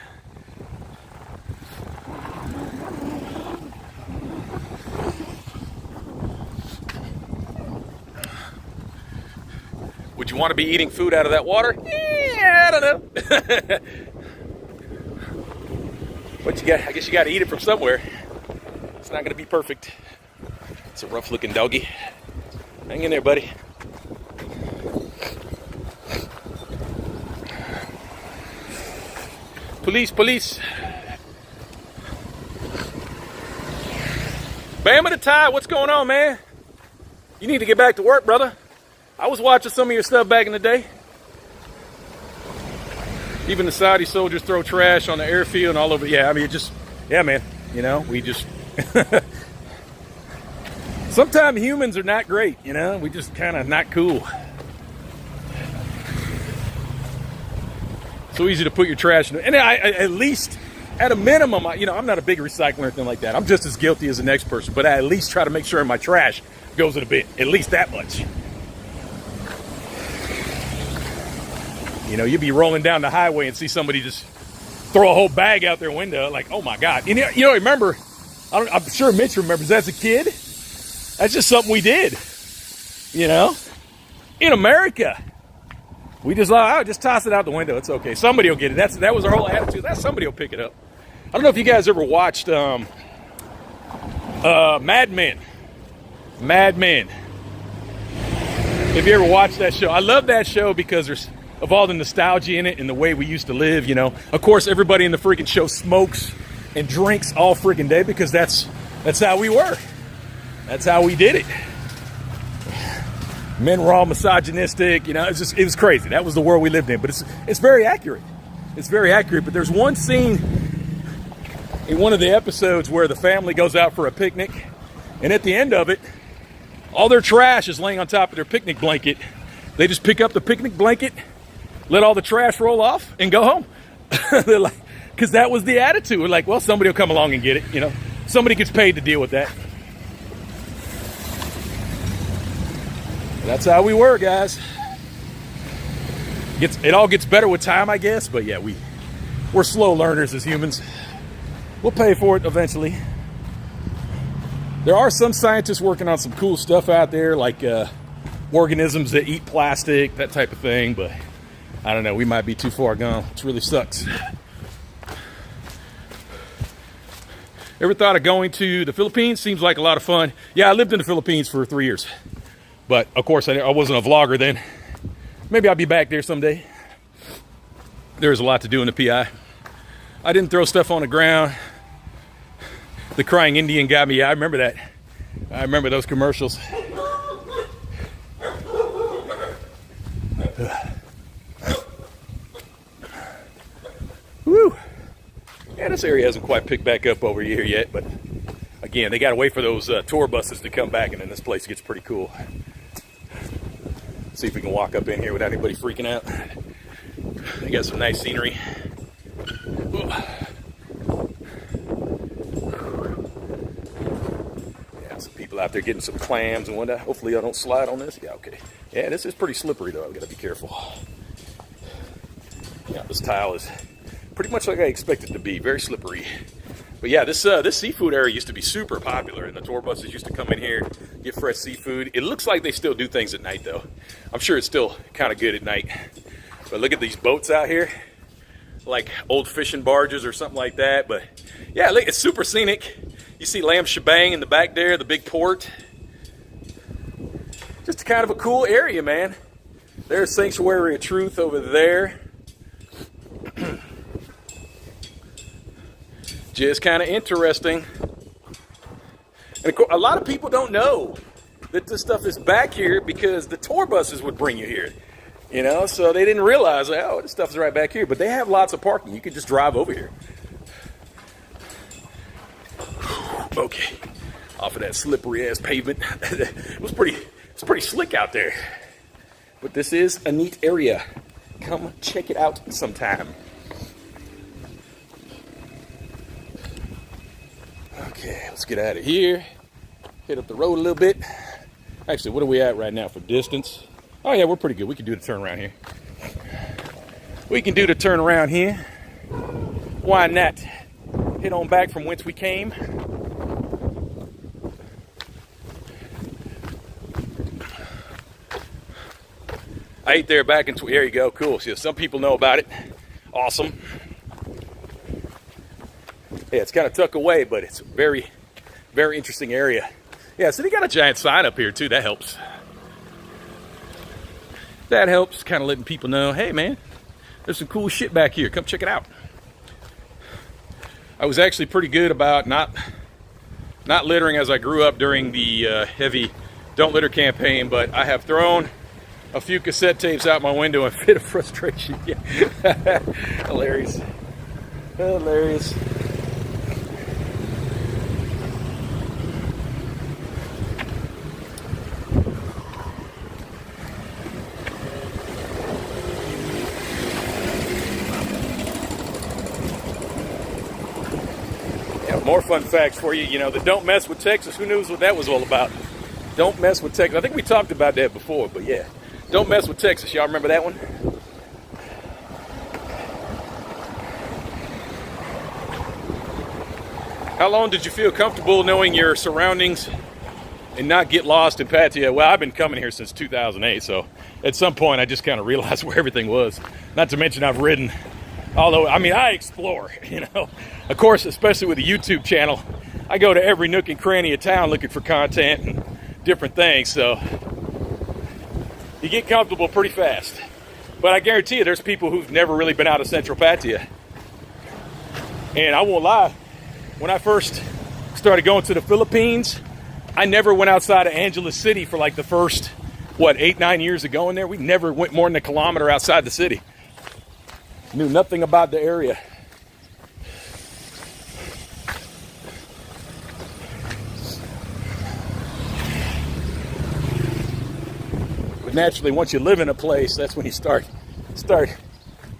Would you want to be eating food out of that water? Yeah, I don't know. But I guess you got to eat it from somewhere. It's not going to be perfect. It's a rough looking doggy. Hang in there, buddy. Police, police. Bam of the tide, what's going on, man? You need to get back to work, brother. I was watching some of your stuff back in the day. Even the Saudi soldiers throw trash on the airfield and all over. Yeah, I mean, yeah, man. You know, we just... Sometimes humans are not great, you know? We just kind of not cool. So easy to put your trash in. And at least, at a minimum, I'm not a big recycler or anything like that. I'm just as guilty as the next person. But I at least try to make sure my trash goes in a bin. At least that much. You know, you'd be rolling down the highway and see somebody just throw a whole bag out their window. Like, oh, my God. And, you know, remember, I'm sure Mitch remembers as a kid. That's just something we did, you know, in America. We just just toss it out the window. It's okay. Somebody will get it. That was our whole attitude. Somebody will pick it up. I don't know if you guys ever watched Mad Men. Mad Men. If you ever watched that show. I love that show because there's of all the nostalgia in it and the way we used to live, you know. Of course, everybody in the freaking show smokes and drinks all freaking day because that's how we were. That's how we did it. Men were all misogynistic, you know. It was crazy. That was the world we lived in. But it's very accurate. It's very accurate. But there's one scene in one of the episodes where the family goes out for a picnic, and at the end of it, all their trash is laying on top of their picnic blanket. They just pick up the picnic blanket, let all the trash roll off, and go home. They're like, because that was the attitude. We're like, well, somebody will come along and get it, you know. Somebody gets paid to deal with that. That's how we were, guys. It all gets better with time, I guess. But yeah, we're slow learners as humans. We'll pay for it eventually. There are some scientists working on some cool stuff out there, like organisms that eat plastic, that type of thing. But I don't know, we might be too far gone. It really sucks. Ever thought of going to the Philippines? Seems like a lot of fun. Yeah, I lived in the Philippines for 3 years. But of course, I wasn't a vlogger then. Maybe I'll be back there someday. There's a lot to do in the PI. I didn't throw stuff on the ground. The crying Indian got me. I remember that. I remember those commercials. Woo! Yeah, this area hasn't quite picked back up over here yet, but again, they got to wait for those tour buses to come back, and then this place gets pretty cool. See if we can walk up in here without anybody freaking out. They got some nice scenery. Ooh. Yeah, some people out there getting some clams and whatnot. Hopefully I don't slide on this. Yeah, okay. Yeah, this is pretty slippery though. I've got to be careful. Yeah, this tile is pretty much like I expected it to be. Very slippery. But yeah, this seafood area used to be super popular, and the tour buses used to come in here, get fresh seafood. It looks like they still do things at night, though. I'm sure it's still kind of good at night. But look at these boats out here, like old fishing barges or something like that. But yeah, look, it's super scenic. You see Lamb Shebang in the back there, the big port. Just kind of a cool area, man. There's Sanctuary of Truth over there. Just kind of interesting. And of course, a lot of people don't know that this stuff is back here because the tour buses would bring you here. You know, so they didn't realize, oh, this stuff's right back here. But they have lots of parking. You can just drive over here. Okay, off of that slippery ass pavement. It's pretty slick out there. But this is a neat area. Come check it out sometime. Okay, let's get out of here. Hit up the road a little bit. Actually, what are we at right now for distance? Oh yeah, we're pretty good. We can do the turn around here. We can do the turn around here. Why not? Head on back from whence we came. I ate there back in, there you go, cool. So some people know about it. Awesome. Yeah, it's kind of tucked away, but it's a very, very interesting area. Yeah, so they got a giant sign up here too. That helps. That helps, kind of letting people know, hey man, there's some cool shit back here. Come check it out. I was actually pretty good about not littering as I grew up during the heavy Don't Litter campaign, but I have thrown a few cassette tapes out my window in a fit of frustration. Yeah. Hilarious. Hilarious. More fun facts for you. You know, the Don't Mess with Texas. Who knows what that was all about? Don't Mess with Texas. I think we talked about that before, but yeah. Don't Mess with Texas. Y'all remember that one? How long did you feel comfortable knowing your surroundings and not get lost in Pattaya? Well, I've been coming here since 2008, so at some point I just kind of realized where everything was. Not to mention I've ridden. Although, I mean, I explore, you know. Of course, especially with a YouTube channel, I go to every nook and cranny of town looking for content and different things, so you get comfortable pretty fast. But I guarantee you there's people who've never really been out of Central Pattaya. And I won't lie, when I first started going to the Philippines, I never went outside of Angeles City for like the first, 8-9 years of going there. We never went more than a kilometer outside the city. Knew nothing about the area. But naturally, once you live in a place, that's when you start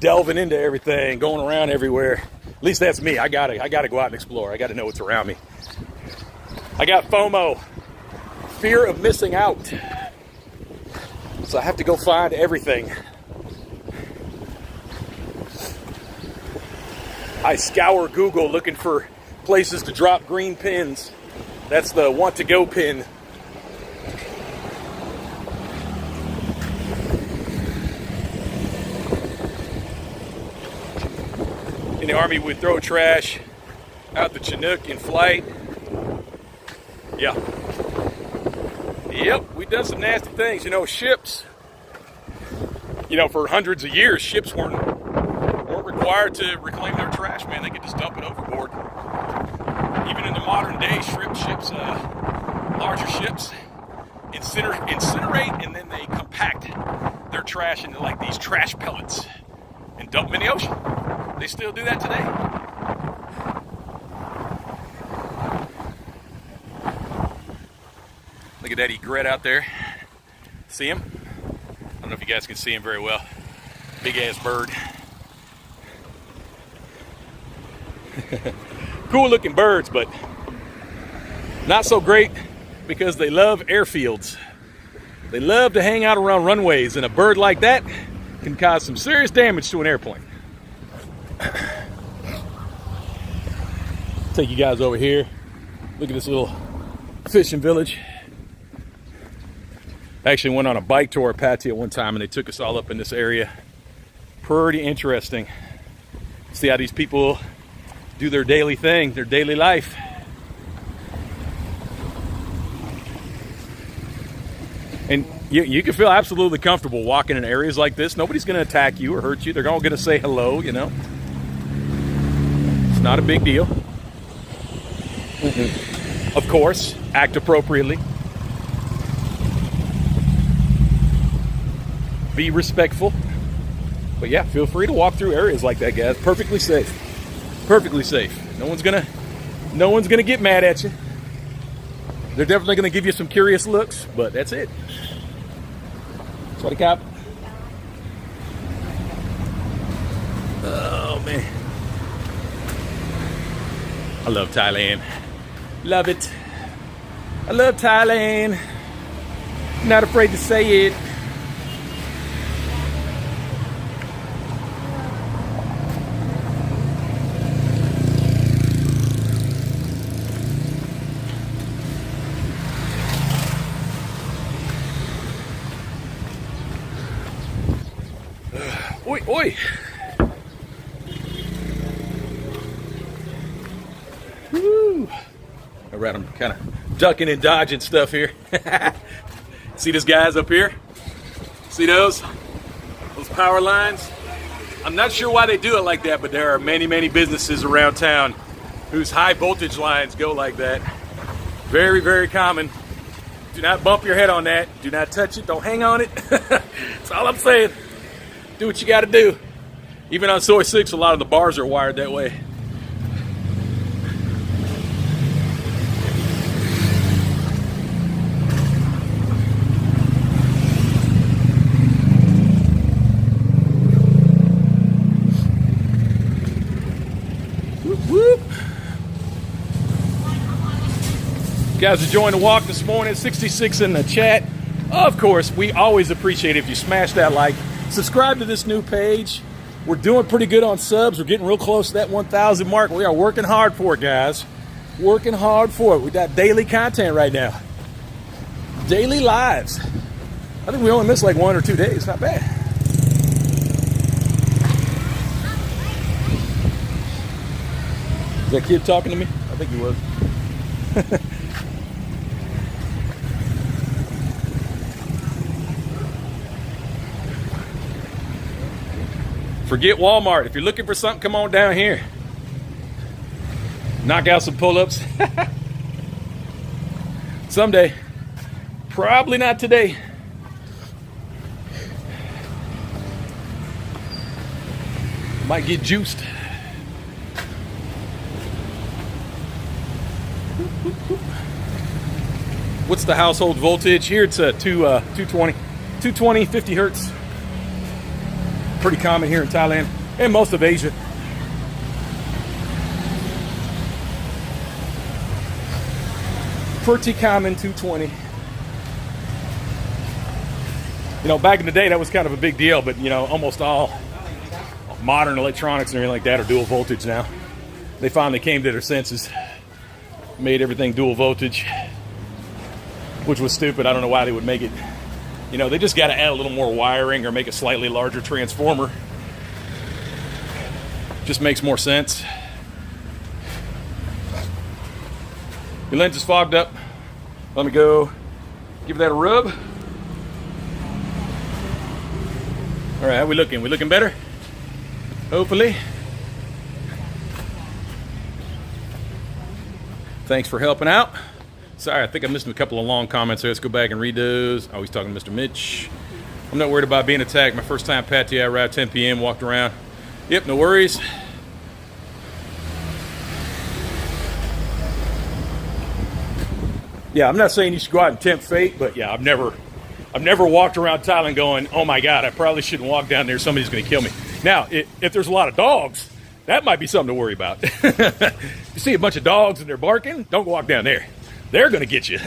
delving into everything, going around everywhere. At least that's me. I gotta go out and explore. I gotta know what's around me. I got FOMO, fear of missing out. So I have to go find everything. I scour Google looking for places to drop green pins. That's the want to go pin. In the Army, we throw trash out the Chinook in flight. Yeah. Yep, we've done some nasty things. You know, ships, for hundreds of years, ships weren't required to reclaim their trash, man. They could just dump it overboard. Even in the modern day, ships, larger ships, incinerate, and then they compact their trash into like these trash pellets and dump them in the ocean. They still do that today. Look at that egret out there. See him? I don't know if you guys can see him very well. Big ass bird. Cool looking birds, but not so great because they love airfields. They love to hang out around runways, and a bird like that can cause some serious damage to an airplane. Take you guys over here. Look at this little fishing village. I actually went on a bike tour at Patsy at one time, and they took us all up in this area. Pretty interesting. See how these people do their daily thing, their daily life. And you can feel absolutely comfortable walking in areas like this. Nobody's going to attack you or hurt you. They're all going to say hello, It's not a big deal. Of course, act appropriately. Be respectful. But yeah, feel free to walk through areas like that, guys. Perfectly safe. Perfectly safe. No one's gonna get mad at you. They're definitely gonna give you some curious looks, but that's it. That's what a cop. Oh man. I love Thailand. Love it. I love Thailand. Not afraid to say it. Oi, oi. Woo. All right, I'm kind of ducking and dodging stuff here. See these guys up here? See those? Those power lines? I'm not sure why they do it like that, but there are many, many businesses around town whose high voltage lines go like that. Very, very common. Do not bump your head on that. Do not touch it. Don't hang on it. That's all I'm saying. Do what you got to do. Even on Soy 6, a lot of the bars are wired that way. Whoop, whoop. You guys enjoying the walk this morning? 66 in the chat. Of course, we always appreciate it if you smash that like. Subscribe to this new page. We're doing pretty good on subs. We're getting real close to that 1,000 mark. We are working hard for it, guys. Working hard for it. We got daily content right now. Daily lives. I think we only missed like 1 or 2 days. Not bad. Is that kid talking to me? I think he was. Forget Walmart. If you're looking for something, come on down here. Knock out some pull-ups. Someday. Probably not today. Might get juiced. What's the household voltage? Here it's a 220, 50 hertz. Pretty common here in Thailand and most of Asia. Pretty common 220. You know, back in the day, that was kind of a big deal, but, you know, almost all modern electronics and everything like that are dual voltage now. They finally came to their senses, made everything dual voltage, which was stupid. I don't know why they would make it. You know, they just got to add a little more wiring or make a slightly larger transformer. Just makes more sense. Your lens is fogged up. Let me go give that a rub. All right, how we looking? We looking better? Hopefully. Thanks for helping out. Sorry, I think I missed a couple of long comments, so let's go back and read those. Oh, he's talking to Mr. Mitch. I'm not worried about being attacked. My first time Pattaya, I arrived 10 p.m., walked around. Yep, no worries. Yeah, I'm not saying you should go out and tempt fate, but yeah, I've never walked around Thailand going, oh my God, I probably shouldn't walk down there. Somebody's going to kill me. Now, if there's a lot of dogs, that might be something to worry about. You see a bunch of dogs and they're barking, don't walk down there. They're going to get you.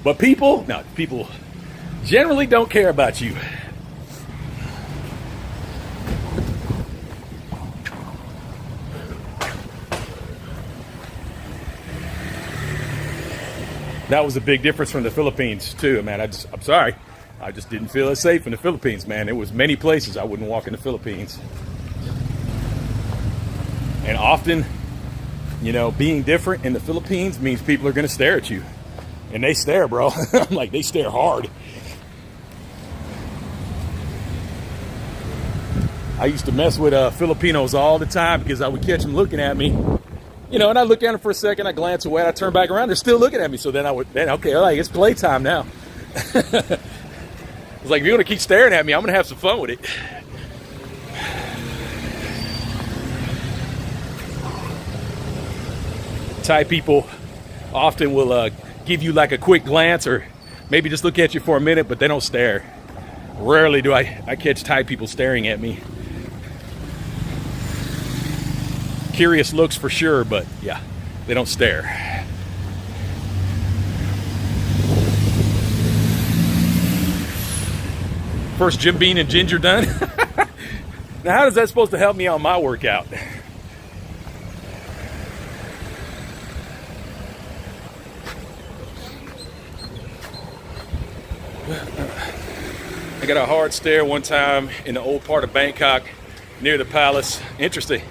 But people generally don't care about you. That was a big difference from the Philippines too, man. I'm sorry. I just didn't feel as safe in the Philippines, man. There was many places I wouldn't walk in the Philippines. And often, you know, being different in the Philippines means people are going to stare at you. And they stare, bro. I'm like, they stare hard. I used to mess with Filipinos all the time because I would catch them looking at me. You know, and I look at them for a second, I glance away, I turn back around, they're still looking at me. So then okay, all right, it's playtime now. It's like, if you want to keep staring at me, I'm going to have some fun with it. Thai people often will give you like a quick glance or maybe just look at you for a minute, but they don't stare. Rarely do I catch Thai people staring at me. Curious looks for sure, but yeah, they don't stare. First Jim Beam and ginger done. Now, how is that supposed to help me on my workout? I got a hard stare one time in the old part of Bangkok near the palace. Interesting.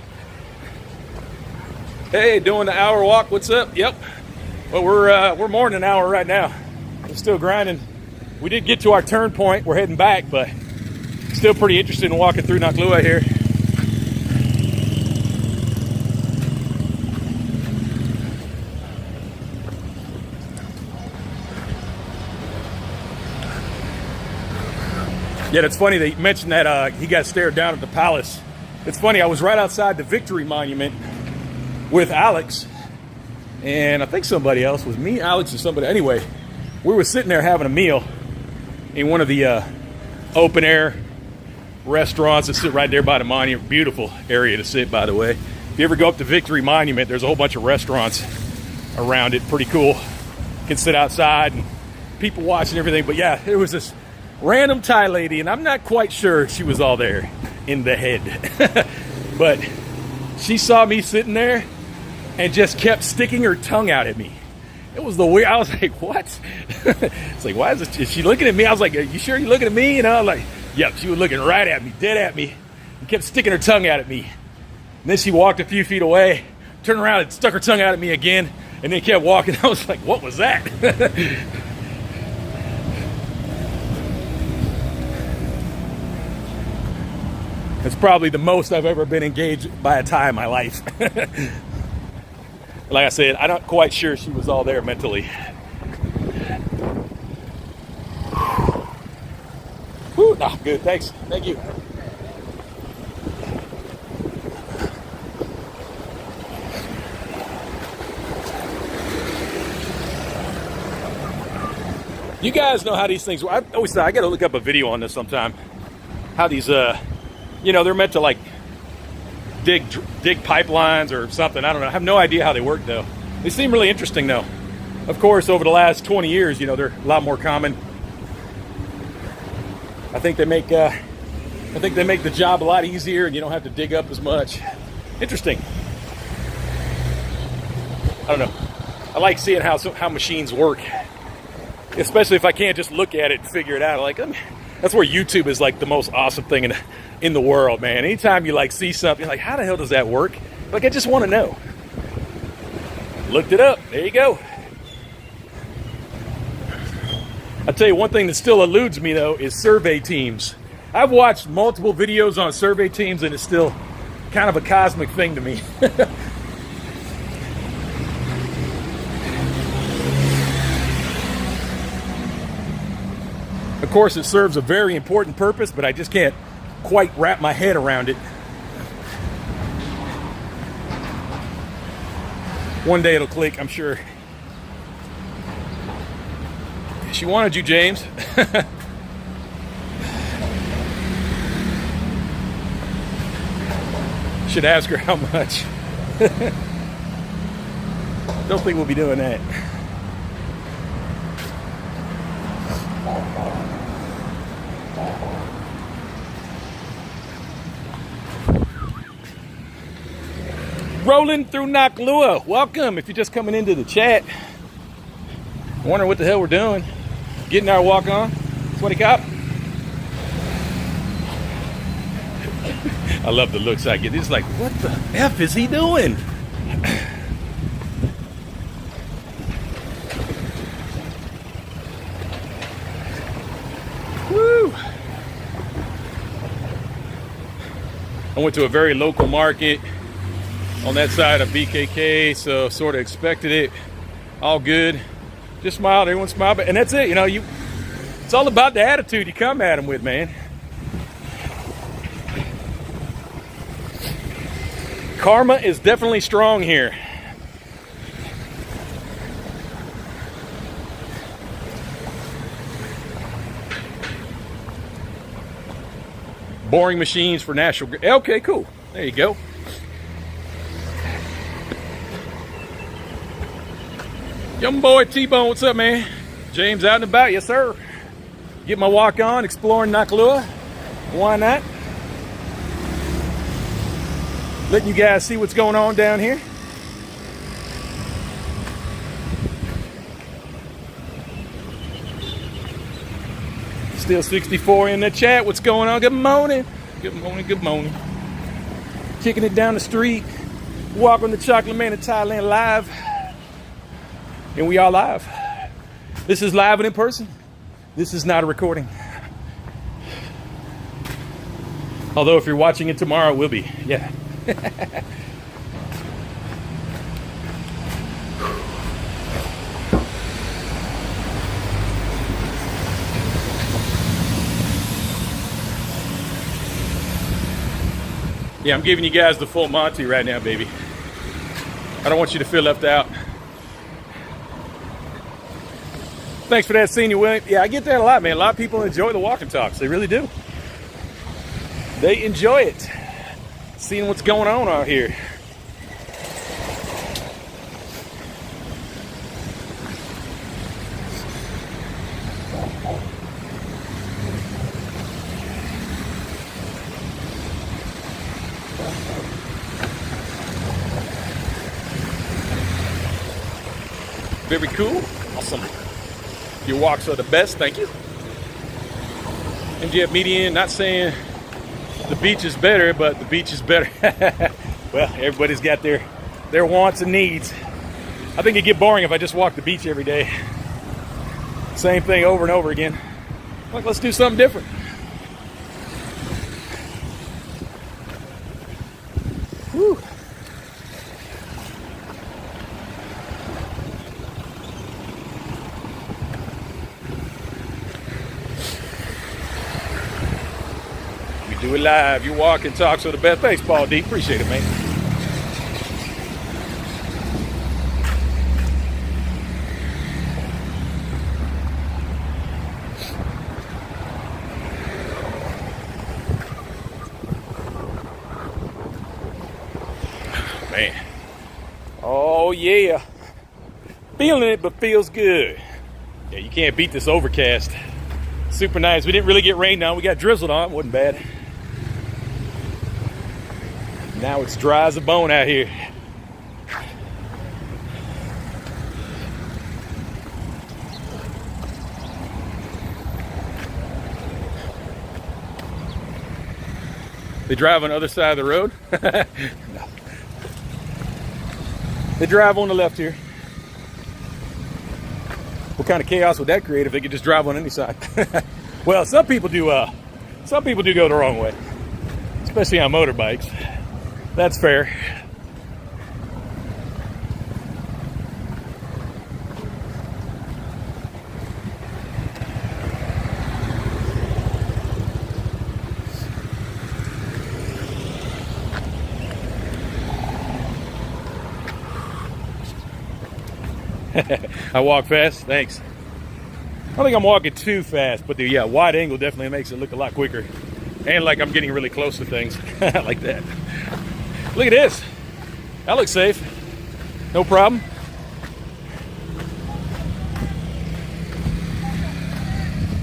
Hey, doing the hour walk. What's up? Yep. Well, we're more than an hour right now. We're still grinding. We did get to our turn point. We're heading back, but still pretty interested in walking through Naklua here. Yeah, it's funny that you mentioned that he got stared down at the palace. It's funny, I was right outside the Victory Monument with Alex, and I think somebody else, was me, Alex, or somebody. Anyway, we were sitting there having a meal in one of the open air restaurants that sit right there by the monument. Beautiful area to sit, by the way. If you ever go up to Victory Monument, there's a whole bunch of restaurants around it. Pretty cool. You can sit outside and people watching everything. But yeah, there was this random Thai lady, and I'm not quite sure she was all there in the head. But she saw me sitting there and just kept sticking her tongue out at me. It was the weird. I was like, what? It's like, why is she looking at me? I was like, are you sure you're looking at me? You know, like, yep, she was looking right at me, dead at me, and kept sticking her tongue out at me. And then she walked a few feet away, turned around and stuck her tongue out at me again, and then kept walking. I was like, what was that? It's probably the most I've ever been engaged by a Thai in my life. Like I said, I'm not quite sure she was all there mentally. Whew, nah, good, thanks. Thank you. You guys know how these things work. I always thought I got to look up a video on this sometime. How these, you know, they're meant to like dig pipelines or something. I don't know. I have no idea how they work though. They seem really interesting though. Of course, over the last 20 years, you know, they're a lot more common. I think they make the job a lot easier, and you don't have to dig up as much. Interesting. I don't know. I like seeing how machines work, especially if I can't just look at it and figure it out. Like, that's where YouTube is like the most awesome thing in the world, man. Anytime you like see something, you're like, how the hell does that work? Like, I just want to know. Looked it up. There you go. I'll tell you one thing that still eludes me, though, is survey teams. I've watched multiple videos on survey teams, and it's still kind of a cosmic thing to me. Of course, it serves a very important purpose, but I just can't quite wrap my head around it. One day it'll click, I'm sure. She wanted you, James. Should ask her how much. Don't think we'll be doing that. Rolling through Nakalua. Welcome if you're just coming into the chat. Wondering what the hell we're doing. Getting our walk on. 20 cop. I love the looks I get. It's like, what the F is he doing? Woo! I went to a very local market on that side of BKK, so sort of expected it. All good. Just smiled, everyone smiled, and that's it. You know, it's all about the attitude you come at them with, man. Karma is definitely strong here. Boring machines for natural. Okay, cool. There you go. Young boy T-Bone, what's up, man? James out and about, yes sir. Get my walk on, exploring Nakalua. Why not? Letting you guys see what's going on down here. Still 64 in the chat. What's going on? Good morning. Good morning, good morning. Kicking it down the street. Walking the Chocolate Man in Thailand live. And we are live. This is live and in person. This is not a recording. Although if you're watching it tomorrow, it will be. Yeah. Yeah, I'm giving you guys the full Monty right now, baby. I don't want you to feel left out. Thanks for that, Senior William. Yeah, I get that a lot, man. A lot of people enjoy the walk and talks. They really do. They enjoy it. Seeing what's going on out here. Very cool. Awesome. Your walks are the best. Thank you. MGF Median, not saying the beach is better, but the beach is better. Well, everybody's got their wants and needs. I think it'd get boring if I just walked the beach every day. Same thing over and over again. Like, let's do something different. Whew. Do it live. You walk and talk, so the best. Thanks, Paul D. Appreciate it, man. Man. Oh, yeah. Feeling it, but feels good. Yeah, you can't beat this overcast. Super nice. We didn't really get rained on. We got drizzled on. It wasn't bad. Now it's dry as a bone out here. They drive on the other side of the road? No. They drive on the left here. What kind of chaos would that create if they could just drive on any side? Well, some people do go the wrong way, especially on motorbikes. That's fair. I walk fast, thanks. I don't think I'm walking too fast, but the wide angle definitely makes it look a lot quicker. And like I'm getting really close to things, like that. Look at this, that looks safe, no problem.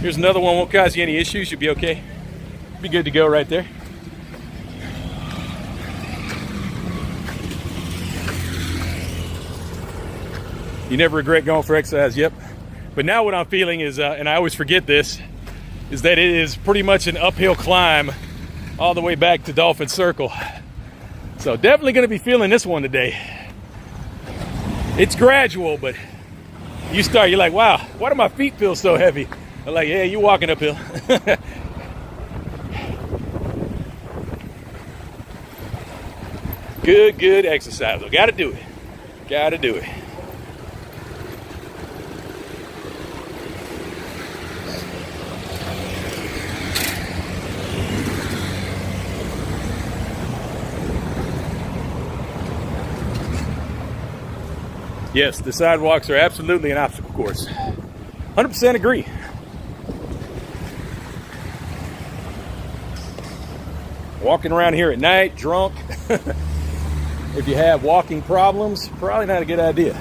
Here's another one, won't cause you any issues, should be okay. Be good to go right there. You never regret going for exercise, yep. But now what I'm feeling is, and I always forget this, is that it is pretty much an uphill climb all the way back to Dolphin Circle. So definitely gonna be feeling this one today. It's gradual, but you're like, wow, why do my feet feel so heavy? I'm like, yeah, you're walking uphill. Good exercise. I gotta do it. Gotta do it. Yes, the sidewalks are absolutely an obstacle course. 100% agree. Walking around here at night, drunk, if you have walking problems, probably not a good idea.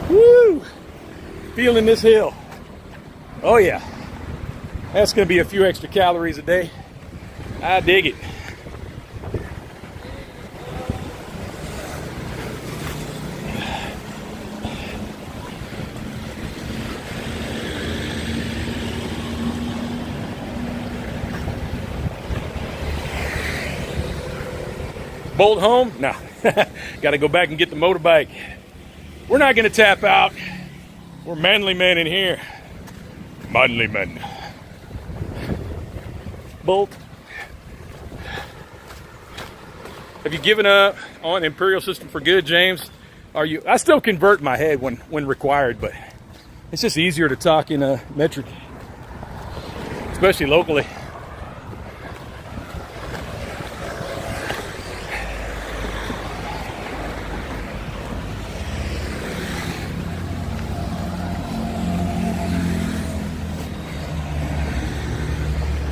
Woo! Feeling this hill. Oh yeah. That's gonna be a few extra calories a day. I dig it. Bolt home? No. Got to go back and get the motorbike. We're not going to tap out. We're manly men in here. Manly men. Bolt. Have you given up on the Imperial system for good, James? Are you? I still convert my head when required, but it's just easier to talk in a metric, especially locally.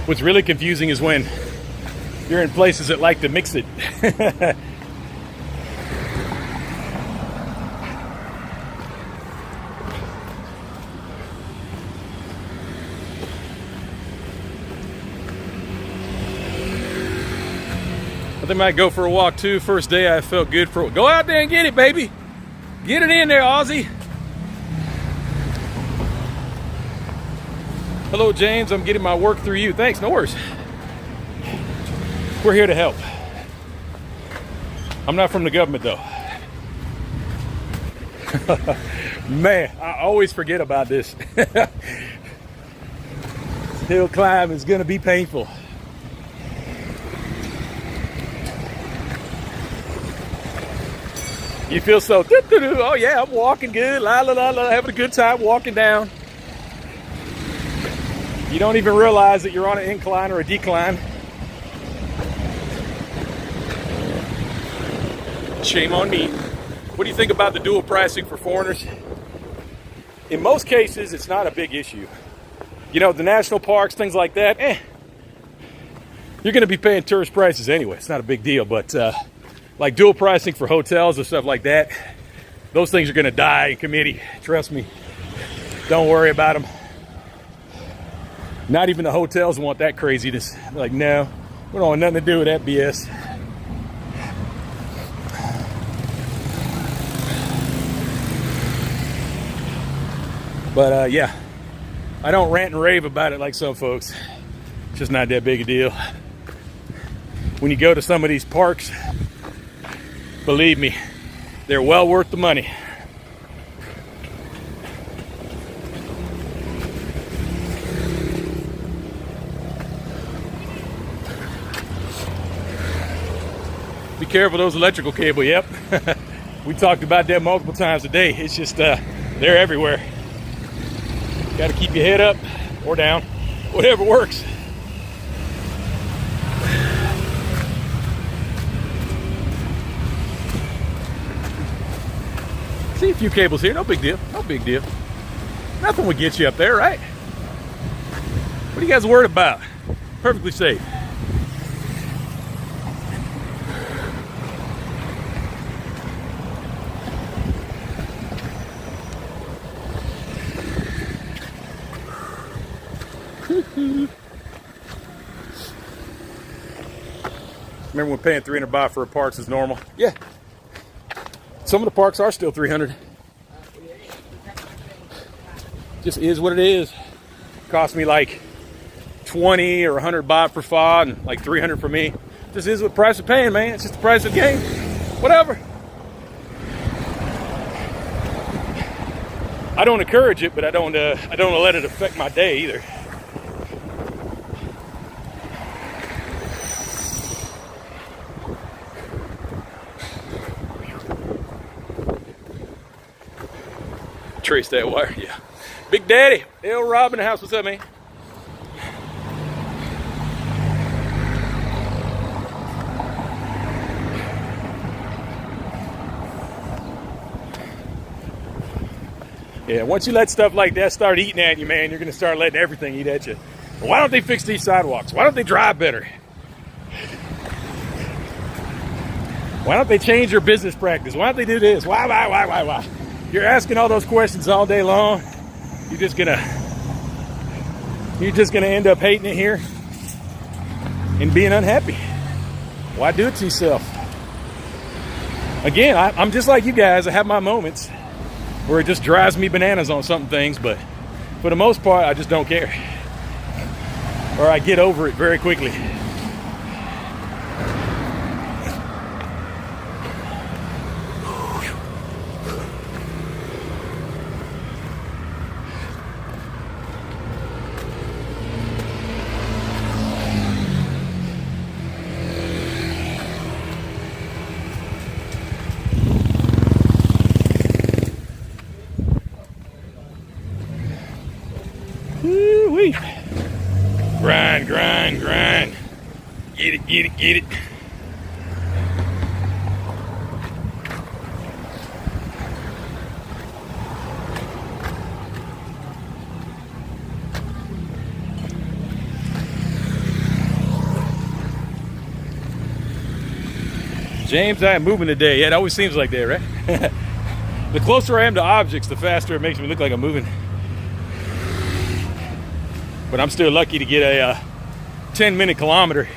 What's really confusing is when you're in places that like to mix it. I think I might go for a walk too. First day I felt good for it. Go out there and get it, baby. Get it in there, Aussie. Hello, James. I'm getting my work through you. Thanks. No worries. We're here to help. I'm not from the government, though. Man, I always forget about this. This hill climb is going to be painful. You feel so, oh yeah, I'm walking good, la la la la, having a good time walking down. You don't even realize that you're on an incline or a decline. Shame on me. What do you think about the dual pricing for foreigners? In most cases, it's not a big issue. You know, the national parks, things like that, you're going to be paying tourist prices anyway. It's not a big deal, but like dual pricing for hotels and stuff like that, Those things are going to die in committee. Trust me. Don't worry about them. Not even the hotels want that craziness. Like, no, we don't want nothing to do with that BS. But yeah, I don't rant and rave about it like some folks. It's just not that big a deal. When you go to some of these parks, believe me, they're well worth the money. Be careful those electrical cable. Yep. We talked about that multiple times a day. It's just they're everywhere. Got to keep your head up or down, whatever works. See a few cables here, no big deal, no big deal. Nothing would get you up there, right? What are you guys worried about? Perfectly safe. Remember when paying $300 for a parks is normal? Yeah. Some of the parks are still $300. Just is what it is. Cost me like 20 or 100 baht per FOD and like 300 for me. Just is what the price of paying, man. It's just the price of the game. Whatever. I don't encourage it, but I don't let it affect my day either. Trace that wire, yeah. Big Daddy, L. Rob in the house. What's up, man? Yeah, once you let stuff like that start eating at you, man, you're going to start letting everything eat at you. Why don't they fix these sidewalks? Why don't they drive better? Why don't they change their business practice? Why don't they do this? Why? You're asking all those questions all day long. You're just gonna end up hating it here and being unhappy. Why do it to yourself? Again, I'm just like you guys. I have my moments where it just drives me bananas on some things, but for the most part, I just don't care. Or I get over it very quickly. Woo-wee. Grind. Get it. James, I am moving today. Yeah, it always seems like that, right? The closer I am to objects, the faster it makes me look like I'm moving. But I'm still lucky to get a 10-minute kilometer,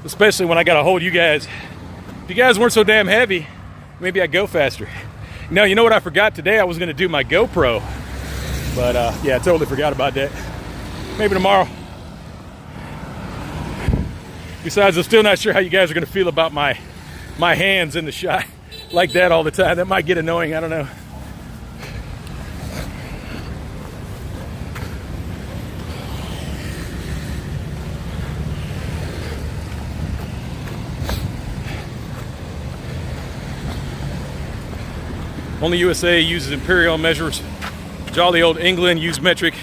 especially when I got to hold you guys. If you guys weren't so damn heavy, maybe I'd go faster. No, you know what I forgot today? I was going to do my GoPro. But yeah, I totally forgot about that. Maybe tomorrow. Besides, I'm still not sure how you guys are going to feel about my hands in the shot like that all the time. That might get annoying. I don't know. Only USA uses imperial measures. Jolly old England use metric.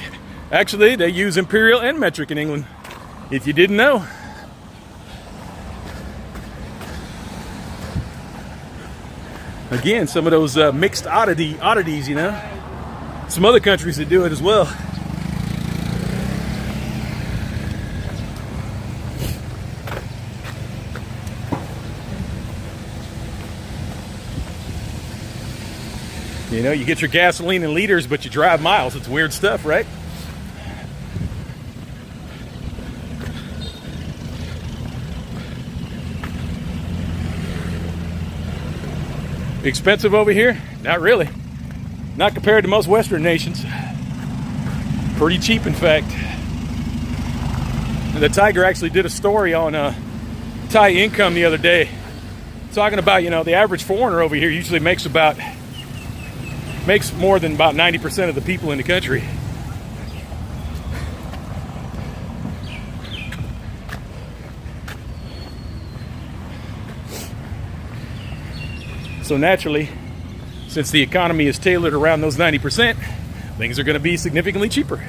Actually, they use imperial and metric in England, if you didn't know. Again, some of those mixed oddities, you know. Some other countries that do it as well. You know, you get your gasoline in liters, but you drive miles. It's weird stuff, right? Expensive over here? Not really. Not compared to most Western nations. Pretty cheap, in fact. And the Tiger actually did a story on Thai income the other day, talking about, you know, the average foreigner over here usually makes more than about 90% of the people in the country. So naturally, since the economy is tailored around those 90%, things are going to be significantly cheaper.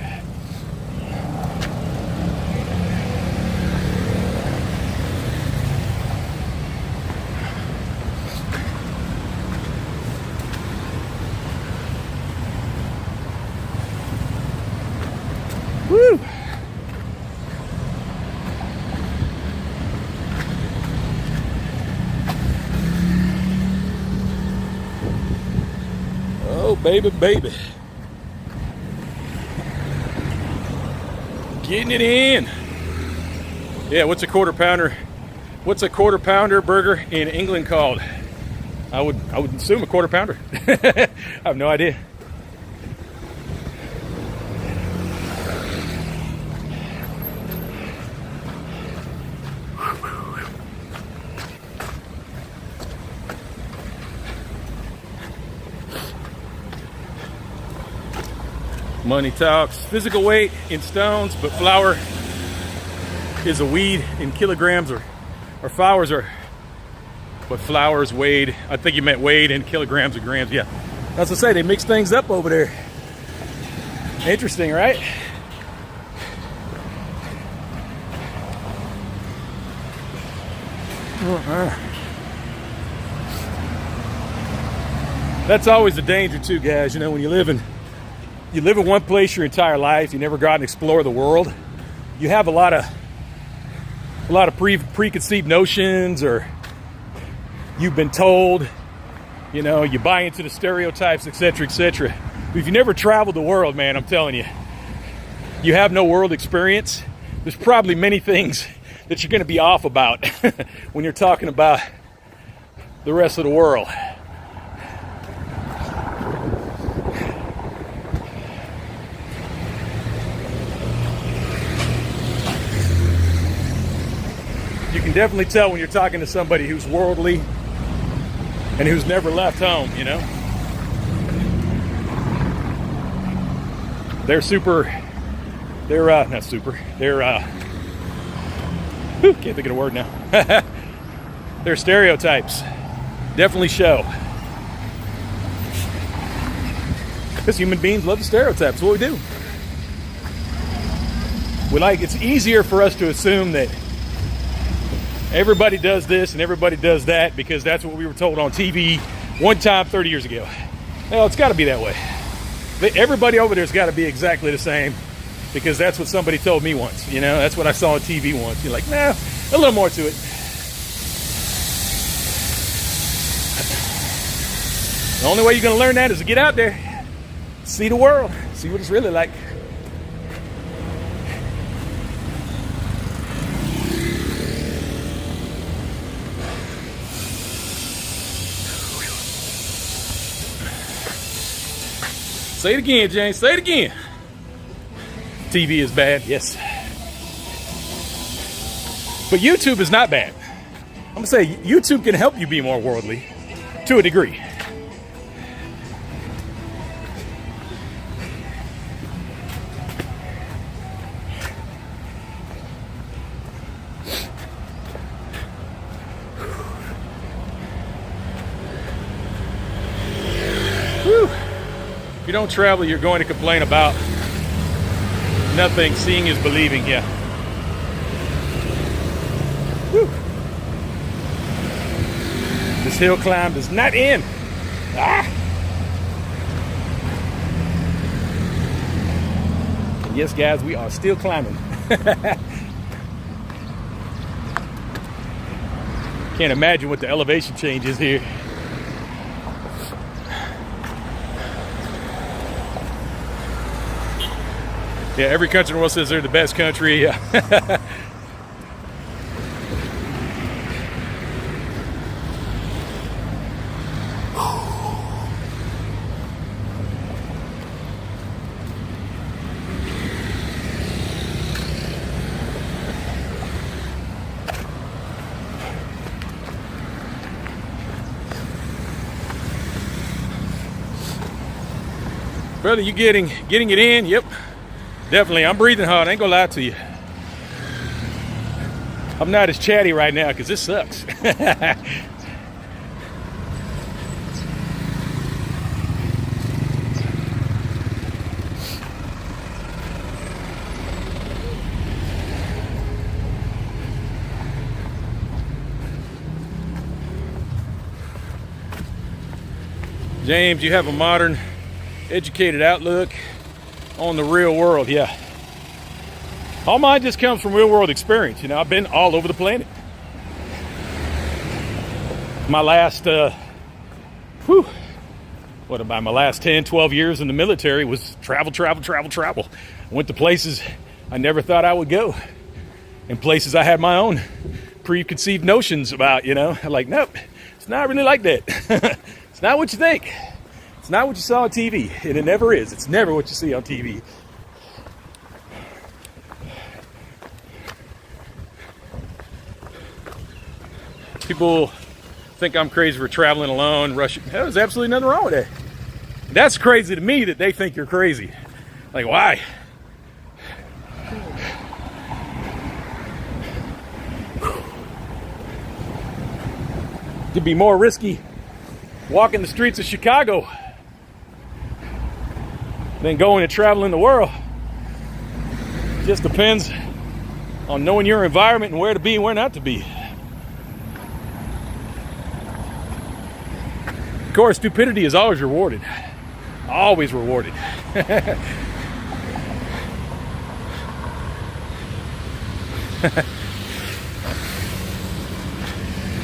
Woo! Oh, baby, baby. Getting it in. Yeah, what's a quarter pounder? What's a quarter pounder burger in England called? I would assume a quarter pounder. I have no idea. Money talks. Physical weight in stones, but flour is a weed in kilograms, or flowers are, but flowers weighed. I think you meant weighed in kilograms or grams. Yeah, that's to say they mix things up over there. Interesting, right? That's always the danger too, guys. You know, when you live in one place your entire life, you never go out and explore the world, you have a lot of preconceived notions, or you've been told, you know, you buy into the stereotypes, etc., etc. But if you never traveled the world, man, I'm telling you, you have no world experience. There's probably many things that you're going to be off about when you're talking about the rest of the world. You can definitely tell when you're talking to somebody who's worldly and who's never left home, you know? They're can't think of the word now. Their stereotypes definitely show. Because human beings love the stereotypes. What we do. It's easier for us to assume that everybody does this and everybody does that because that's what we were told on TV one time 30 years ago. Well, it's got to be that way. Everybody over there's got to be exactly the same because that's what somebody told me once. You know, that's what I saw on TV once. You're like, nah, a little more to it. The only way you're going to learn that is to get out there, see the world, see what it's really like. Say it again, James. Say it again. TV is bad, yes. But YouTube is not bad. I'm going to say YouTube can help you be more worldly to a degree. Whew. If you don't travel, you're going to complain about nothing. Seeing is believing, yeah. Whew. This hill climb does not end. Ah! And yes, guys, we are still climbing. Can't imagine what the elevation change is here. Yeah, every country in the world says they're the best country. Yeah. Brother, you getting it in? Yep, definitely. I'm breathing hard. I ain't gonna lie to you. I'm not as chatty right now because this sucks. James, you have a modern, educated outlook on the real world. Yeah, all mine just comes from real world experience. You know, I've been all over the planet. My last my last 10 12 years in the military was travel. I went to places I never thought I would go, and places I had my own preconceived notions about. You know, like, nope, it's not really like that. It's not what you think. It's not what you saw on TV, and it never is. It's never what you see on TV. People think I'm crazy for traveling alone, rushing. There's absolutely nothing wrong with that. That's crazy to me that they think you're crazy. Like, why? It'd be more risky walking the streets of Chicago than going and traveling the world. It just depends on knowing your environment and where to be and where not to be. Of course, stupidity is always rewarded. Always rewarded.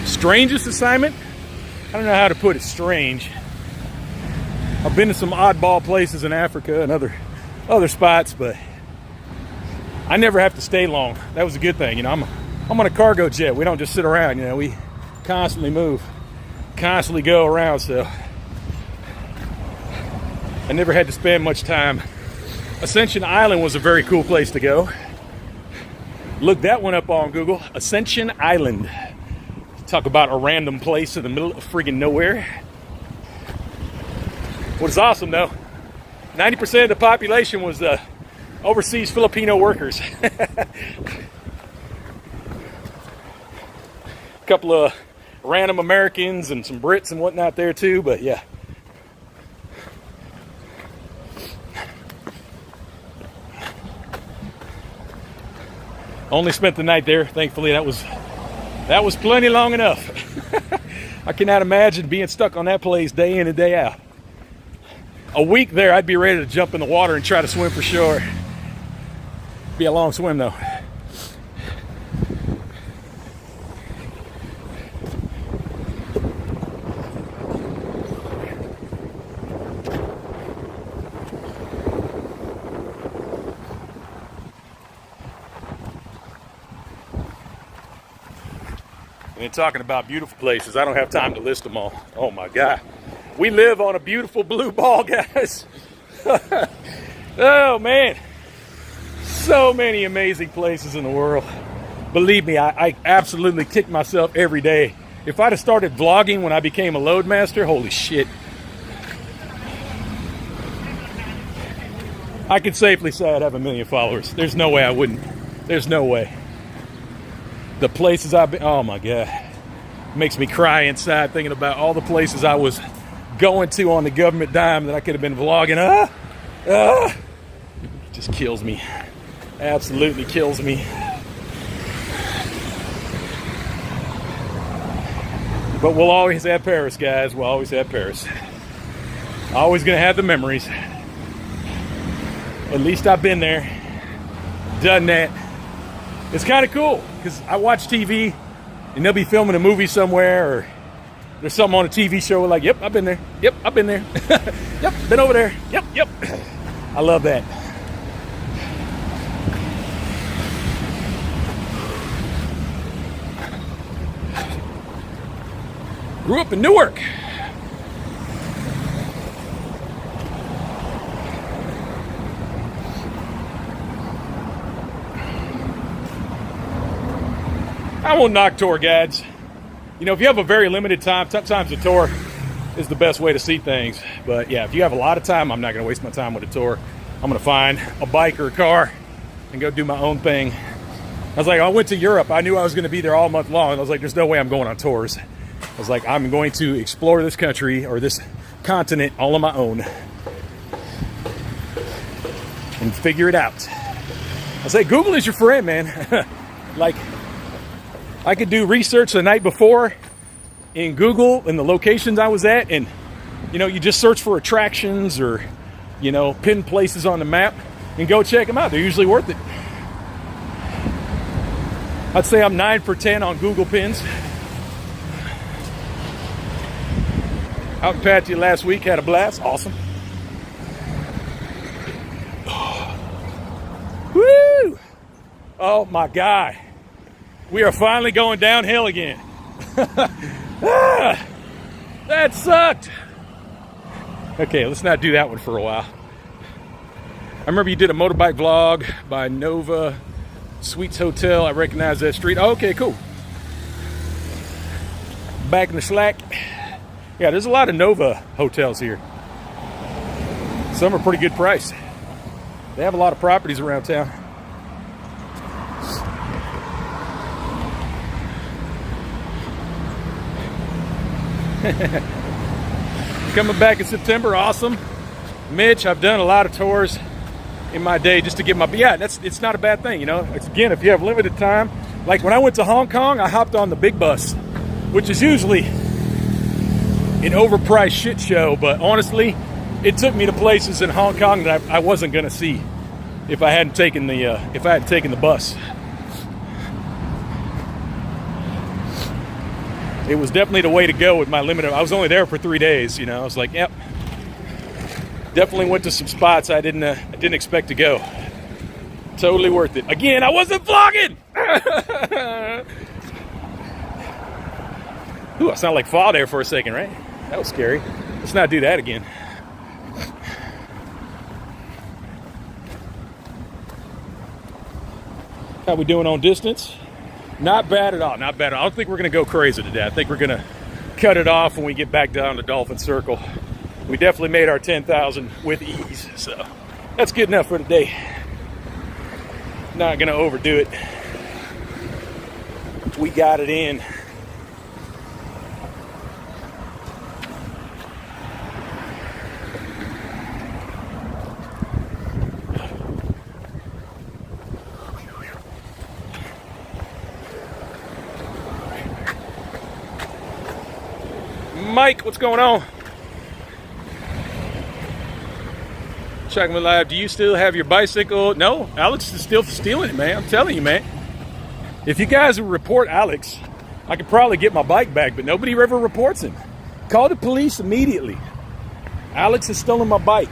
Strangest assignment? I don't know how to put it. Strange. I've been to some oddball places in Africa and other spots, but I never have to stay long. That was a good thing. You know, I'm on a cargo jet. We don't just sit around. You know, we constantly move, constantly go around. So I never had to spend much time. Ascension Island was a very cool place to go. Look that one up on Google. Ascension Island. Talk about a random place in the middle of friggin' nowhere. What is awesome though, 90% of the population was overseas Filipino workers. A couple of random Americans and some Brits and whatnot there too, but yeah. Only spent the night there, thankfully. That was plenty long enough. I cannot imagine being stuck on that place day in and day out. A week there, I'd be ready to jump in the water and try to swim for shore. Be a long swim though. And talking about beautiful places, I don't have time to list them all. Oh my God. We live on a beautiful blue ball, guys. Oh man. So many amazing places in the world. Believe me, I absolutely kick myself every day. If I'd have started vlogging when I became a loadmaster, holy shit. I can safely say I'd have 1 million followers. There's no way I wouldn't. There's no way. The places I've been, oh my God. Makes me cry inside thinking about all the places I was going to on the government dime that I could have been vlogging. Just kills me. Absolutely kills me. But we'll always have Paris, guys. We'll always have Paris. Always gonna have the memories. At least I've been there, done that. It's kind of cool because I watch TV and they'll be filming a movie somewhere, or there's something on a TV show like, yep, I've been there. Yep, I've been there. Yep, been over there. Yep. I love that. Grew up in Newark. I won't knock tour guides. You know, if you have a very limited time, sometimes a tour is the best way to see things. But yeah, if you have a lot of time, I'm not going to waste my time with a tour. I'm going to find a bike or a car and go do my own thing. I was like, I went to Europe. I knew I was going to be there all month long. And I was like, there's no way I'm going on tours. I was like, I'm going to explore this country or this continent all on my own and figure it out. I say, Google is your friend, man. Like, I could do research the night before in Google and the locations I was at, and you know, you just search for attractions or, you know, pin places on the map and go check them out. They're usually worth it. I'd say I'm 9 for 10 on Google pins. Out in Patia last week, had a blast. Awesome. Woo! Oh my God. We are finally going downhill again. That sucked. Okay, let's not do that one for a while. I remember you did a motorbike vlog by Nova Suites Hotel. I recognize that street. Oh, okay, cool. Back in the slack. Yeah, there's a lot of Nova hotels here. Some are pretty good price. They have a lot of properties around town. Coming back in September, awesome. Mitch, I've done a lot of tours in my day just to get my, yeah, it's not a bad thing, you know. It's, again, if you have limited time, like when I went to Hong Kong, I hopped on the big bus, which is usually an overpriced shit show, but honestly, it took me to places in Hong Kong that I wasn't gonna see if I hadn't taken the bus. It was definitely the way to go with my limited. I was only there for 3 days, you know. I was like, yep. Definitely went to some spots I didn't expect to go. Totally worth it. Again, I wasn't vlogging. Ooh, I sound like Fa there for a second, right? That was scary. Let's not do that again. How we doing on distance? Not bad at all, not bad at all. I don't think we're gonna go crazy today. I think we're gonna cut it off when we get back down to Dolphin Circle. We definitely made our 10,000 with ease, so that's good enough for today. Not gonna overdo it. We got it in. Mike, what's going on? Checking me live. Do you still have your bicycle? No, Alex is still stealing it, man. I'm telling you, man. If you guys would report Alex, I could probably get my bike back, but nobody ever reports him. Call the police immediately. Alex has stolen my bike.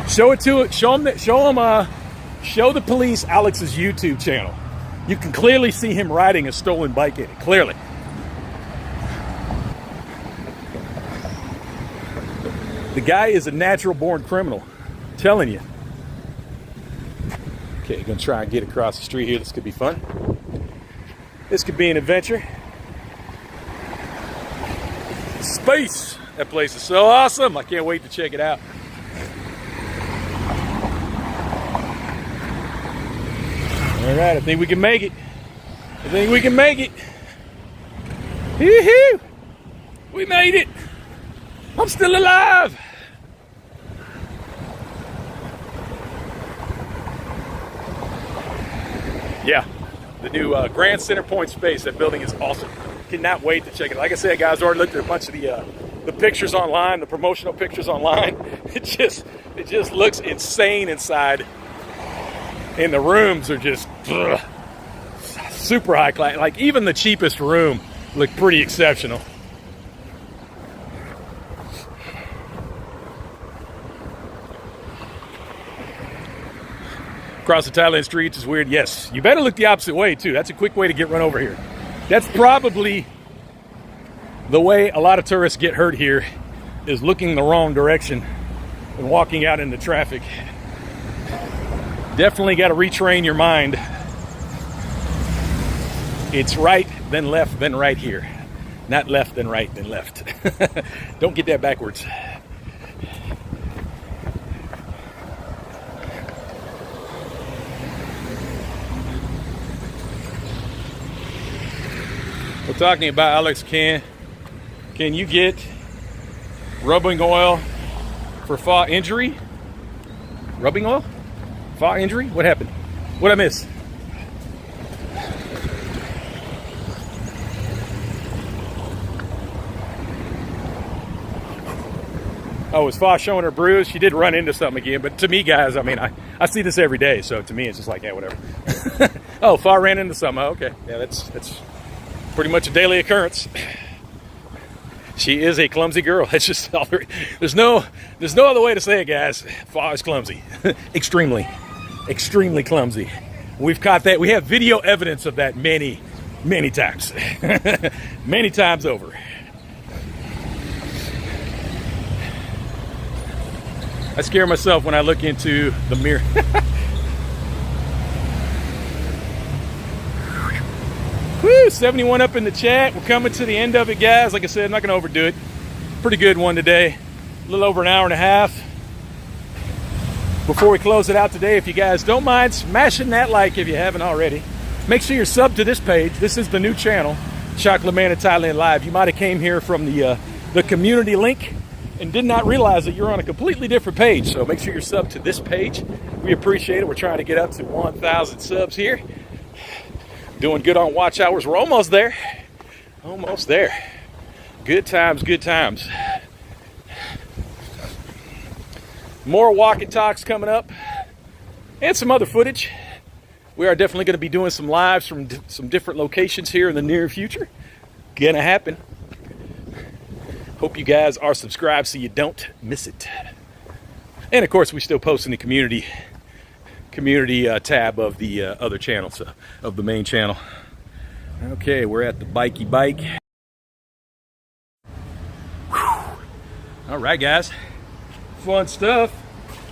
Show it to it. Show the police Alex's YouTube channel. You can clearly see him riding a stolen bike in it. Clearly. The guy is a natural born criminal. I'm telling you. Okay, gonna try and get across the street here. This could be fun. This could be an adventure. Space! That place is so awesome. I can't wait to check it out. All right, I think we can make it. I think we can make it. Woo-hoo! We made it. I'm still alive. Yeah, the new Grand Center Point Space. That building is awesome. Cannot wait to check it. Like I said, guys, I already looked at a bunch of the pictures online, the promotional pictures online. It just looks insane inside, and the rooms are just super high class. Like even the cheapest room looked pretty exceptional. Across the Thailand streets is weird. Yes, you better look the opposite way too. That's a quick way to get run over here. That's probably The way a lot of tourists get hurt here is looking the wrong direction and walking out into traffic. Definitely got to retrain your mind. It's right, then left, then right here. Not left, then right, then left. Don't get that backwards. We're talking about, Alex, can you get rubbing oil for foot injury? Rubbing oil? Foot injury? What happened? What'd I miss? Oh, is Fa showing her bruise? She did run into something again, but to me, guys, I mean, I see this every day, so to me, it's just like, yeah, whatever. Oh, Fa ran into something. Oh, okay, yeah, that's pretty much a daily occurrence. She is a clumsy girl. It's just all there's no other way to say it, guys. Fa is clumsy, extremely clumsy. We've caught that. We have video evidence of that many times, many times over. I scare myself when I look into the mirror. Woo, 71 up in the chat. We're coming to the end of it, guys. Like I said, I'm not going to overdo it. Pretty good one today. A little over an hour and a half. Before we close it out today, if you guys don't mind smashing that like if you haven't already. Make sure you're subbed to this page. This is the new channel, Chocolate Man in Thailand Live. You might have came here from the community link and did not realize that you're on a completely different page. So make sure you're subbed to this page. We appreciate it. We're trying to get up to 1,000 subs here. Doing good on watch hours. We're almost there. Almost there. Good times, good times. More walk and talks coming up. And some other footage. We are definitely going to be doing some lives from some different locations here in the near future. Gonna happen. Hope you guys are subscribed so you don't miss it. And of course, we still post in the community tab of the other channel, so of the main channel. Okay, we're at the bikey bike. Whew. All right, guys, fun stuff.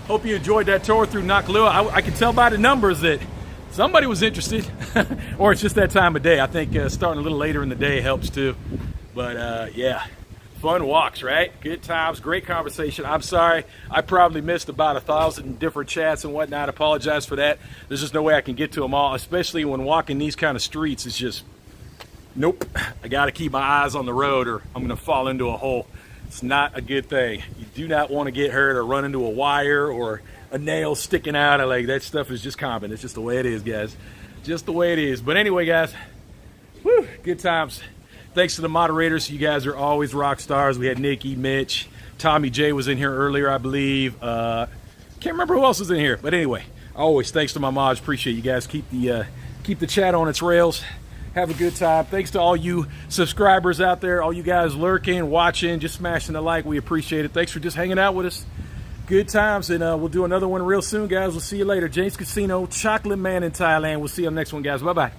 Hope you enjoyed that tour through Nakalua. I can tell by the numbers that somebody was interested, or it's just that time of day. I think starting a little later in the day helps too. But yeah. Fun walks, right? Good times, great conversation. I'm sorry, I probably missed about 1,000 different chats and whatnot. Apologize for that. There's just no way I can get to them all, especially when walking these kind of streets. It's just, nope. I got to keep my eyes on the road or I'm going to fall into a hole. It's not a good thing. You do not want to get hurt or run into a wire or a nail sticking out. Like, that stuff is just common. It's just the way it is, guys. Just the way it is. But anyway, guys, whew, good times. Thanks to the moderators. You guys are always rock stars. We had Nikki, Mitch, Tommy J was in here earlier, I believe. Can't remember who else was in here. But anyway, always thanks to my mods. Appreciate you guys. Keep the chat on its rails. Have a good time. Thanks to all you subscribers out there, all you guys lurking, watching, just smashing the like. We appreciate it. Thanks for just hanging out with us. Good times, and we'll do another one real soon, guys. We'll see you later. James Casino, Chocolate Man in Thailand. We'll see you on the next one, guys. Bye-bye.